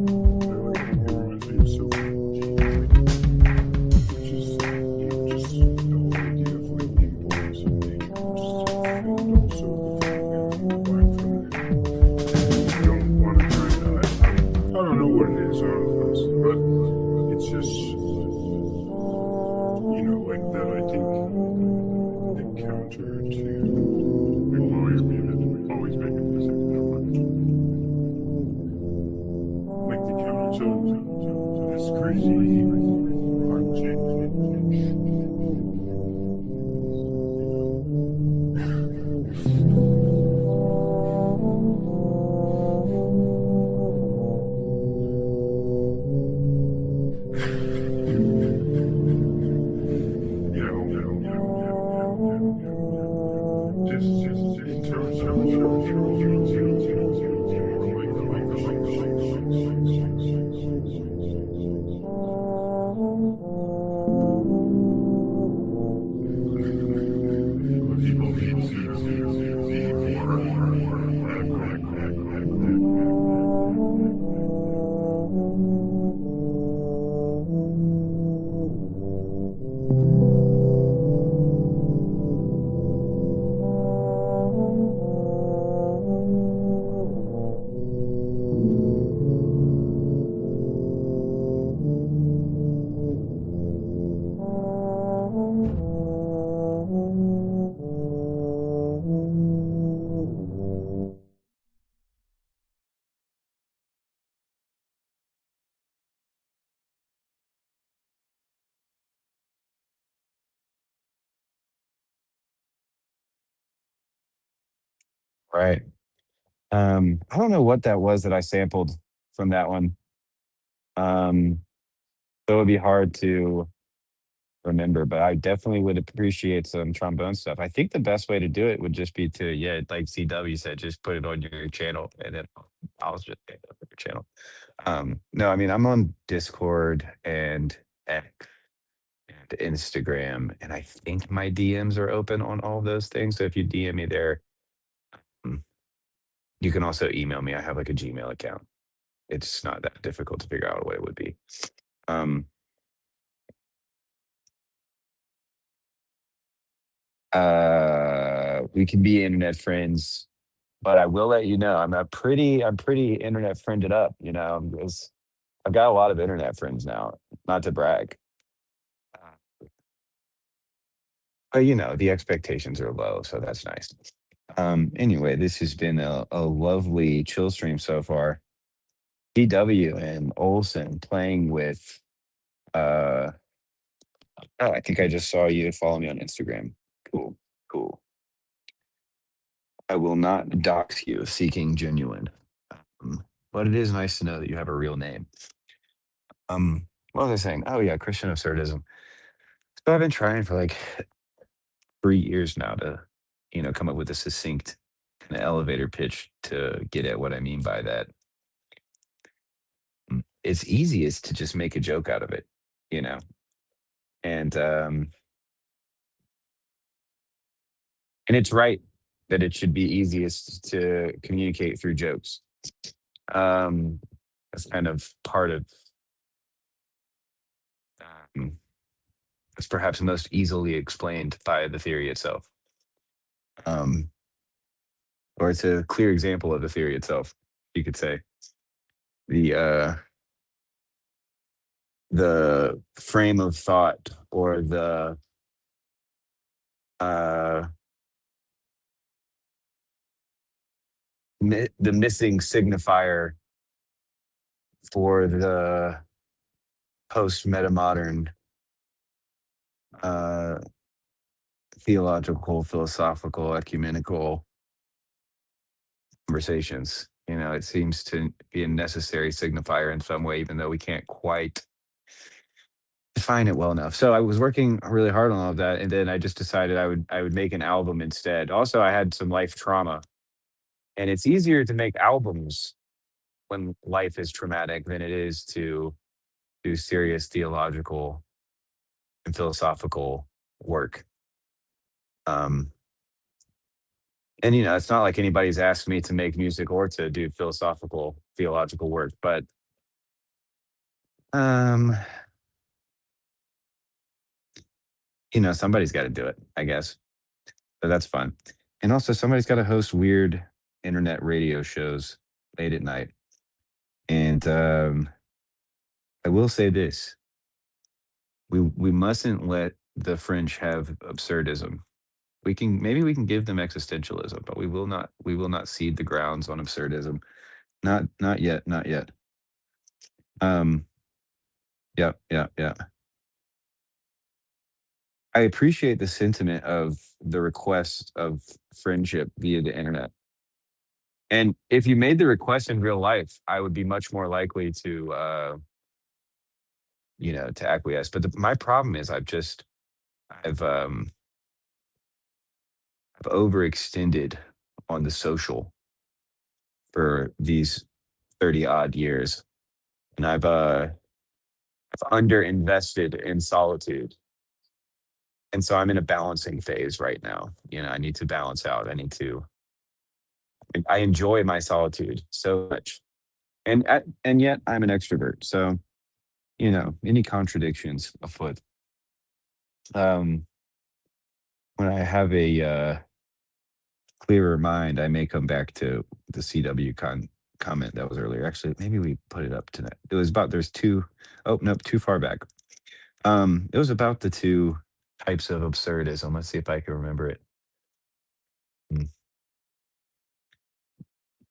reminds me of sociology, which is, just the whole idea of the importance of nature, and also the fact that we're buying from it. And I don't want to try to, I don't know what it is, honestly, but it's just, that I think the counter to always making the same. People need to be more Right. I don't know what that was that I sampled from that one. So it would be hard to remember, but I definitely would appreciate some trombone stuff. I think the best way to do it would just be to, yeah, like CW said, just put it on your channel and then I'll just put it on your channel. No, I mean, I'm on Discord and X and Instagram, and I think my DMs are open on all those things. So if you DM me there, mm, you can also email me. I have like a Gmail account. It's not that difficult to figure out what it would be. Um, we can be internet friends, but I will let you know I'm pretty internet friended up. I've got a lot of internet friends now. Not to brag, but the expectations are low, so that's nice. Anyway, this has been a lovely chill stream so far. DW and Olson playing with uh oh, I think I just saw you follow me on Instagram. Cool, cool. I will not dox you seeking genuine. But it is nice to know that you have a real name. What was I saying? Oh yeah, Christian absurdism. So I've been trying for like 3 years now to, come up with a succinct kind of elevator pitch to get at what I mean by that. It's easiest to just make a joke out of it, you know, and it's right that it should be easiest to communicate through jokes. That's kind of part of um, it's perhaps most easily explained by the theory itself. Um, or it's a clear example of the theory itself, you could say. The frame of thought or uh, the missing signifier for the post metamodern uh, theological, philosophical, ecumenical conversations. It seems to be a necessary signifier in some way, even though we can't quite define it well enough. So I was working really hard on all of that, and then I just decided I would make an album instead. Also, I had some life trauma, and it's easier to make albums when life is traumatic than it is to do serious theological and philosophical work. And it's not like anybody's asked me to make music or to do philosophical theological work, but somebody's got to do it, I guess. So that's fun. And also somebody's got to host weird internet radio shows late at night. And I will say this. We mustn't let the French have absurdism. Maybe we can give them existentialism, but we will not cede the grounds on absurdism. Not yet, not yet. Yeah, yeah, yeah. I appreciate the sentiment of the request of friendship via the internet. And if you made the request in real life, I would be much more likely to acquiesce. But my problem is I've overextended on the social for these 30 odd years. And I've underinvested in solitude. And so I'm in a balancing phase right now. I need to balance out. I enjoy my solitude so much. And yet I'm an extrovert. So, any contradictions afoot. When I have a clearer mind, I may come back to the CW comment that was earlier. Actually, maybe we put it up tonight. It was about nope, too far back. It was about the two types of absurdism. Let's see if I can remember it.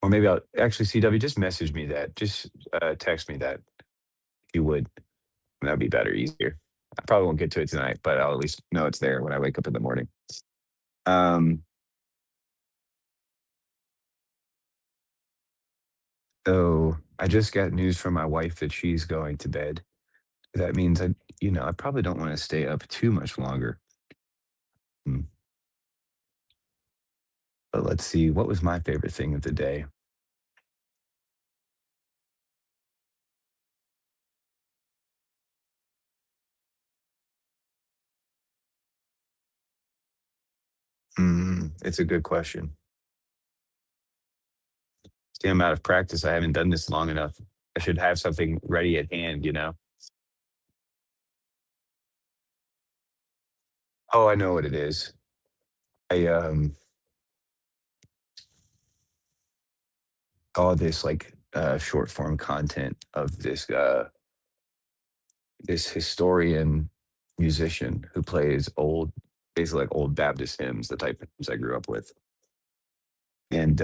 Or maybe I'll actually, CW, just message me that. Just text me that if you would. That'd be better, easier. I probably won't get to it tonight, but I'll at least know it's there when I wake up in the morning. So I just got news from my wife that she's going to bed. That means I probably don't want to stay up too much longer. But let's see, what was my favorite thing of the day? It's a good question. See, I'm out of practice. I haven't done this long enough. I should have something ready at hand, Oh, I know what it is. I saw this like short form content of this historian musician who plays basically like old Baptist hymns, the type of hymns I grew up with. And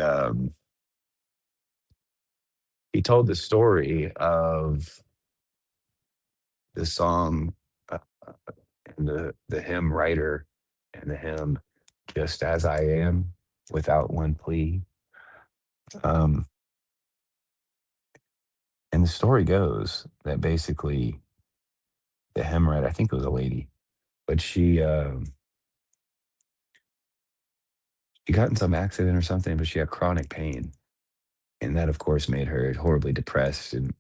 he told the story of the song and the hymn writer and the hymn "Just as I Am" without one plea. And the story goes that basically the hymn writer, I think it was a lady, but she got in some accident or something, but she had chronic pain. And that, of course, made her horribly depressed. And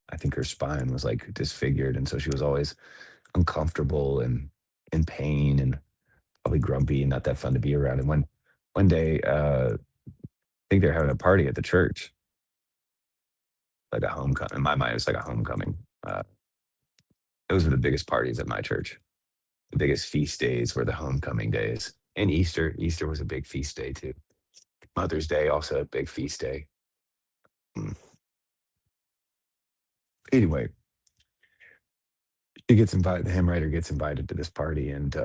I think her spine was like disfigured. And so she was always uncomfortable and in pain and probably grumpy and not that fun to be around. And one day, I think they're having a party at the church, like a homecoming. In my mind, it's like a homecoming. Those were the biggest parties at my church. The biggest feast days were the homecoming days. And Easter. Easter was a big feast day too. Mother's Day, also a big feast day. Anyway, he gets invited. The hymn writer gets invited to this party, and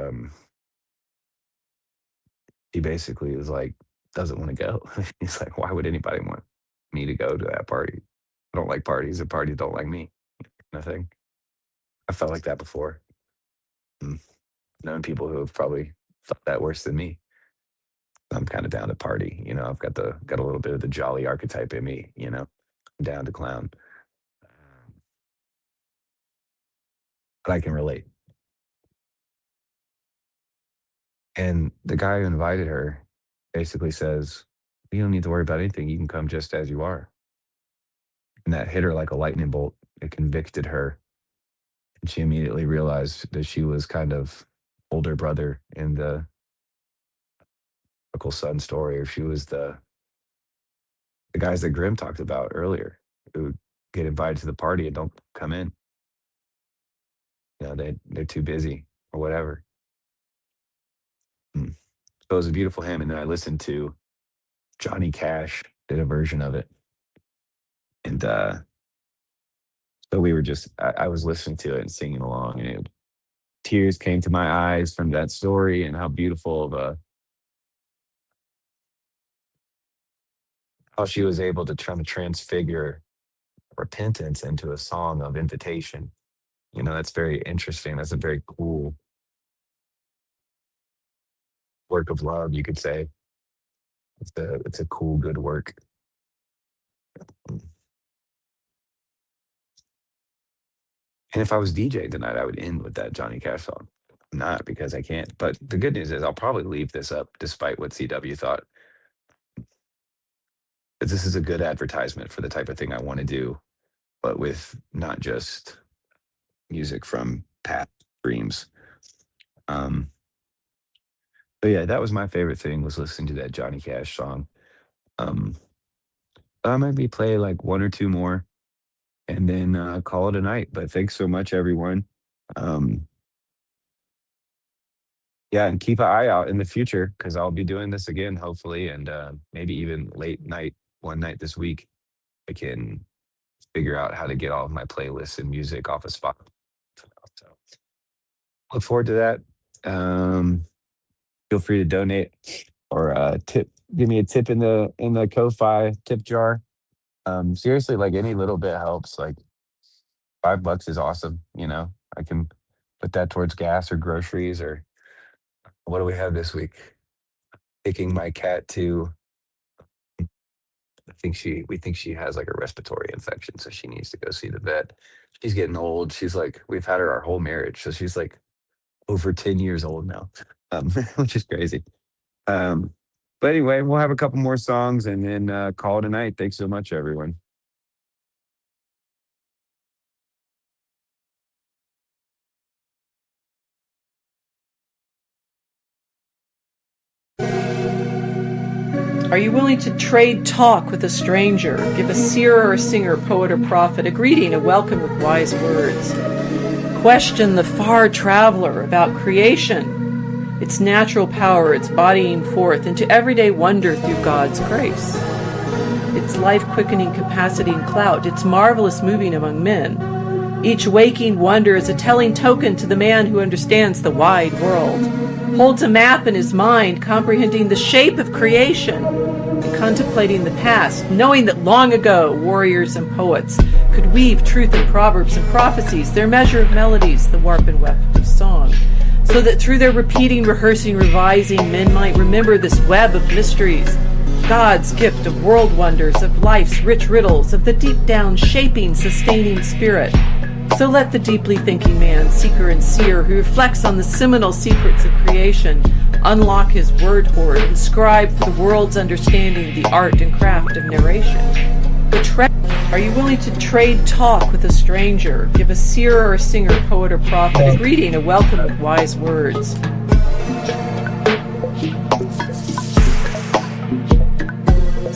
he basically was like, doesn't want to go. He's like, why would anybody want me to go to that party? I don't like parties, and parties don't like me. Nothing. I felt like that before. Known people who have probably felt that worse than me. I'm kind of down to party. I've got a little bit of the jolly archetype in me. I'm down to clown. But I can relate. And the guy who invited her basically says, you don't need to worry about anything. You can come just as you are. And that hit her like a lightning bolt. It convicted her. And she immediately realized that she was kind of older brother in the prodigal son story, or she was the guys that Grimm talked about earlier who get invited to the party and don't come in. They're too busy or whatever. So it was a beautiful hymn. And then I listened to Johnny Cash did a version of it. And so we were I was listening to it and singing along, and tears came to my eyes from that story and how beautiful of how she was able to try to transfigure repentance into a song of invitation. That's very interesting. That's a very cool work of love, you could say. It's a cool, good work. And if I was DJing tonight, I would end with that Johnny Cash song. Not because I can't. But the good news is I'll probably leave this up despite what CW thought. But this is a good advertisement for the type of thing I want to do, but with not just music from past dreams. But yeah, that was my favorite thing, was listening to that Johnny Cash song. I maybe play like one or two more and then call it a night. But thanks so much, everyone. Yeah, and keep an eye out in the future, because I'll be doing this again, hopefully, and maybe even late night, one night this week, I can figure out how to get all of my playlists and music off of Spotify. So look forward to that. Feel free to donate or tip. Give me a tip in the Ko-Fi tip jar. Seriously, like any little bit helps. Like $5 is awesome. I can put that towards gas or groceries. Or what do we have this week? Taking my cat to. We think she has like a respiratory infection, so she needs to go see the vet. She's getting old. She's like, we've had her our whole marriage, so she's like over 10 years old now, which is crazy. But anyway, we'll have a couple more songs and then call it a night. Thanks so much, everyone. Are you willing to trade talk with a stranger? Give a seer or a singer, poet or prophet a greeting, a welcome with wise words. Question the far traveler about creation, its natural power, its bodying forth into everyday wonder through God's grace, its life-quickening capacity and clout, its marvelous moving among men. Each waking wonder is a telling token to the man who understands the wide world, holds a map in his mind, comprehending the shape of creation, and contemplating the past, knowing that long ago warriors and poets could weave truth in proverbs and prophecies, their measure of melodies, the warp and weft of song, so that through their repeating, rehearsing, revising, men might remember this web of mysteries, God's gift of world wonders, of life's rich riddles, of the deep down shaping, sustaining spirit. So let the deeply thinking man, seeker and seer, who reflects on the seminal secrets of creation, unlock his word hoard and scribe for the world's understanding the art and craft of narration. Are you willing to trade talk with a stranger? Give a seer or a singer, poet or prophet a greeting, a welcome with wise words.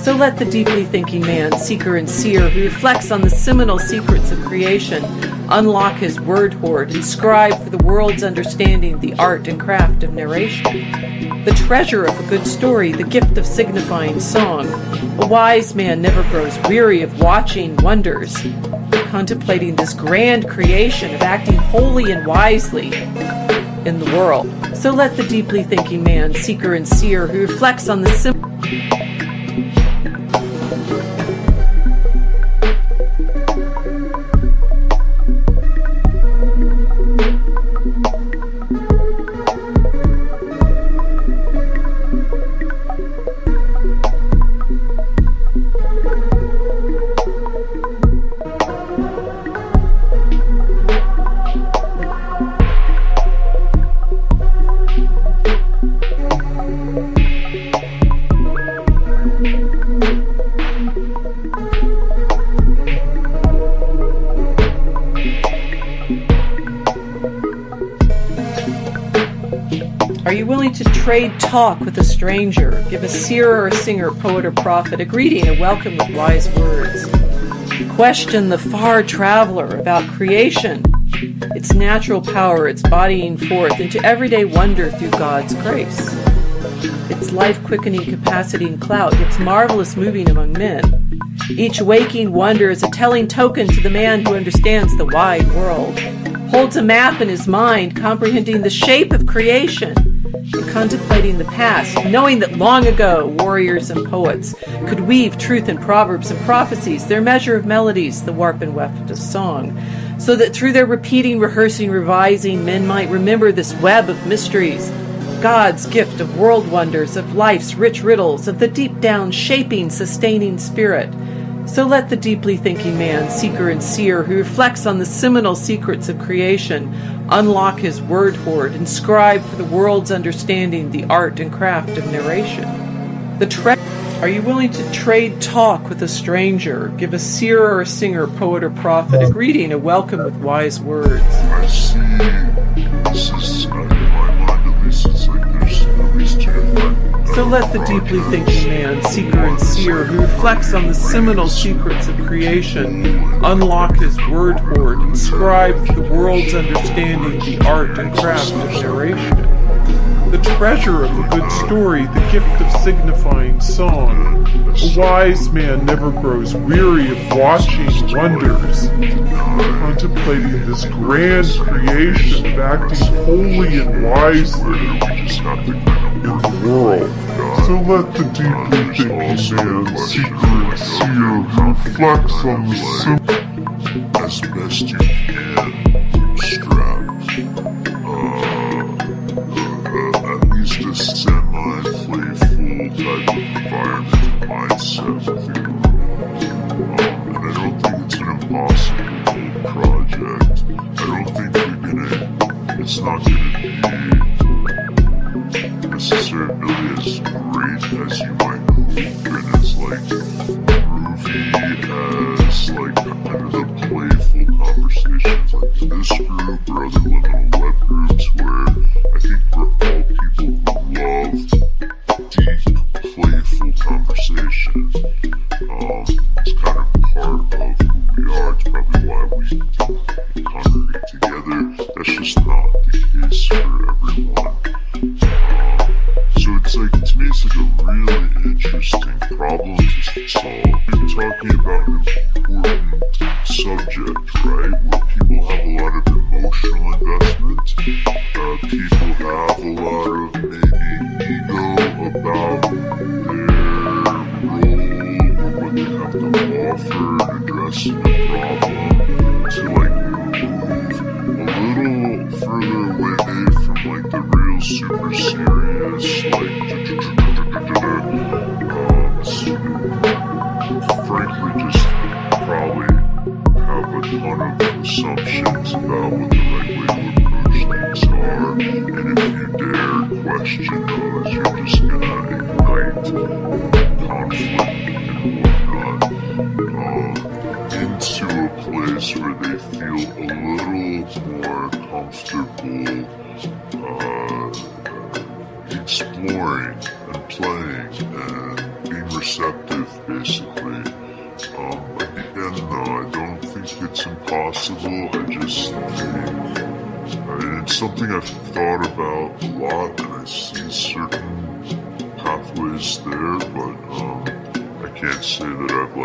So let the deeply thinking man, seeker and seer, who reflects on the seminal secrets of creation, unlock his word hoard and scribe for the world's understanding the art and craft of narration. The treasure of a good story, the gift of signifying song. A wise man never grows weary of watching wonders, contemplating this grand creation of acting wholly and wisely in the world. So let the deeply thinking man, seeker and seer, who reflects on the Are you willing to trade talk with a stranger? Give a seer or a singer, poet or prophet a greeting, a welcome with wise words. Question the far traveler about creation, its natural power, its bodying forth into everyday wonder through God's grace, its life-quickening capacity and clout, its marvelous moving among men. Each waking wonder is a telling token to the man who understands the wide world, holds a map in his mind, comprehending the shape of creation, and contemplating the past, knowing that long ago warriors and poets could weave truth in proverbs and prophecies, their measure of melodies, the warp and weft of song, so that through their repeating, rehearsing, revising, men might remember this web of mysteries, God's gift of world wonders, of life's rich riddles, of the deep down shaping, sustaining spirit. So let the deeply thinking man, seeker and seer, who reflects on the seminal secrets of creation, unlock his word hoard and scribe for the world's understanding the art and craft of narration. Are you willing to trade talk with a stranger? Give a seer or a singer, poet or prophet a greeting, a welcome with wise words. I see. This is, in my mind at least, it's like there's at least two different. So let the deeply thinking man, seeker and seer, who reflects on the seminal secrets of creation, unlock his word hoard, inscribe the world's understanding the art and craft of narration. The treasure of a good story, the gift of signifying song. A wise man never grows weary of watching wonders, contemplating this grand creation of acting holy and wisely in the world. So let the deeply thinking man, seeker and seer, who reflects on the simple as best you can bootstrap at least a semi-playful type of environment mindset with you. And I don't think it's an impossible project. I don't think it's not gonna be necessarily as great as you might hope, and as groovy as kind of the playful conversations like in this group or other liminal web groups, where I think we're all people who love deep, playful conversation. It's kind of part of who we are. It's probably why we congregate together. That's just not the case for everyone. So it's to me, it's a really interesting problem to solve. You're talking about an important subject, right? Where people have a lot of emotional investment. People have a lot of maybe ego about their role or what they have to offer in addressing a problem. To move a little further away from the real super serious, frankly just probably have a ton of assumptions about what the right way to approach things are, and if you dare question those, you're just gonna ignite conflict and whatnot into a place where they feel a little more comfortable exploring and playing and being receptive, basically. Again, though, I don't think it's impossible. I just think, and it's something I've thought about a lot, and I see certain pathways there, but I can't say that I've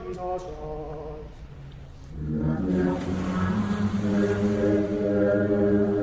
Jesus Christ.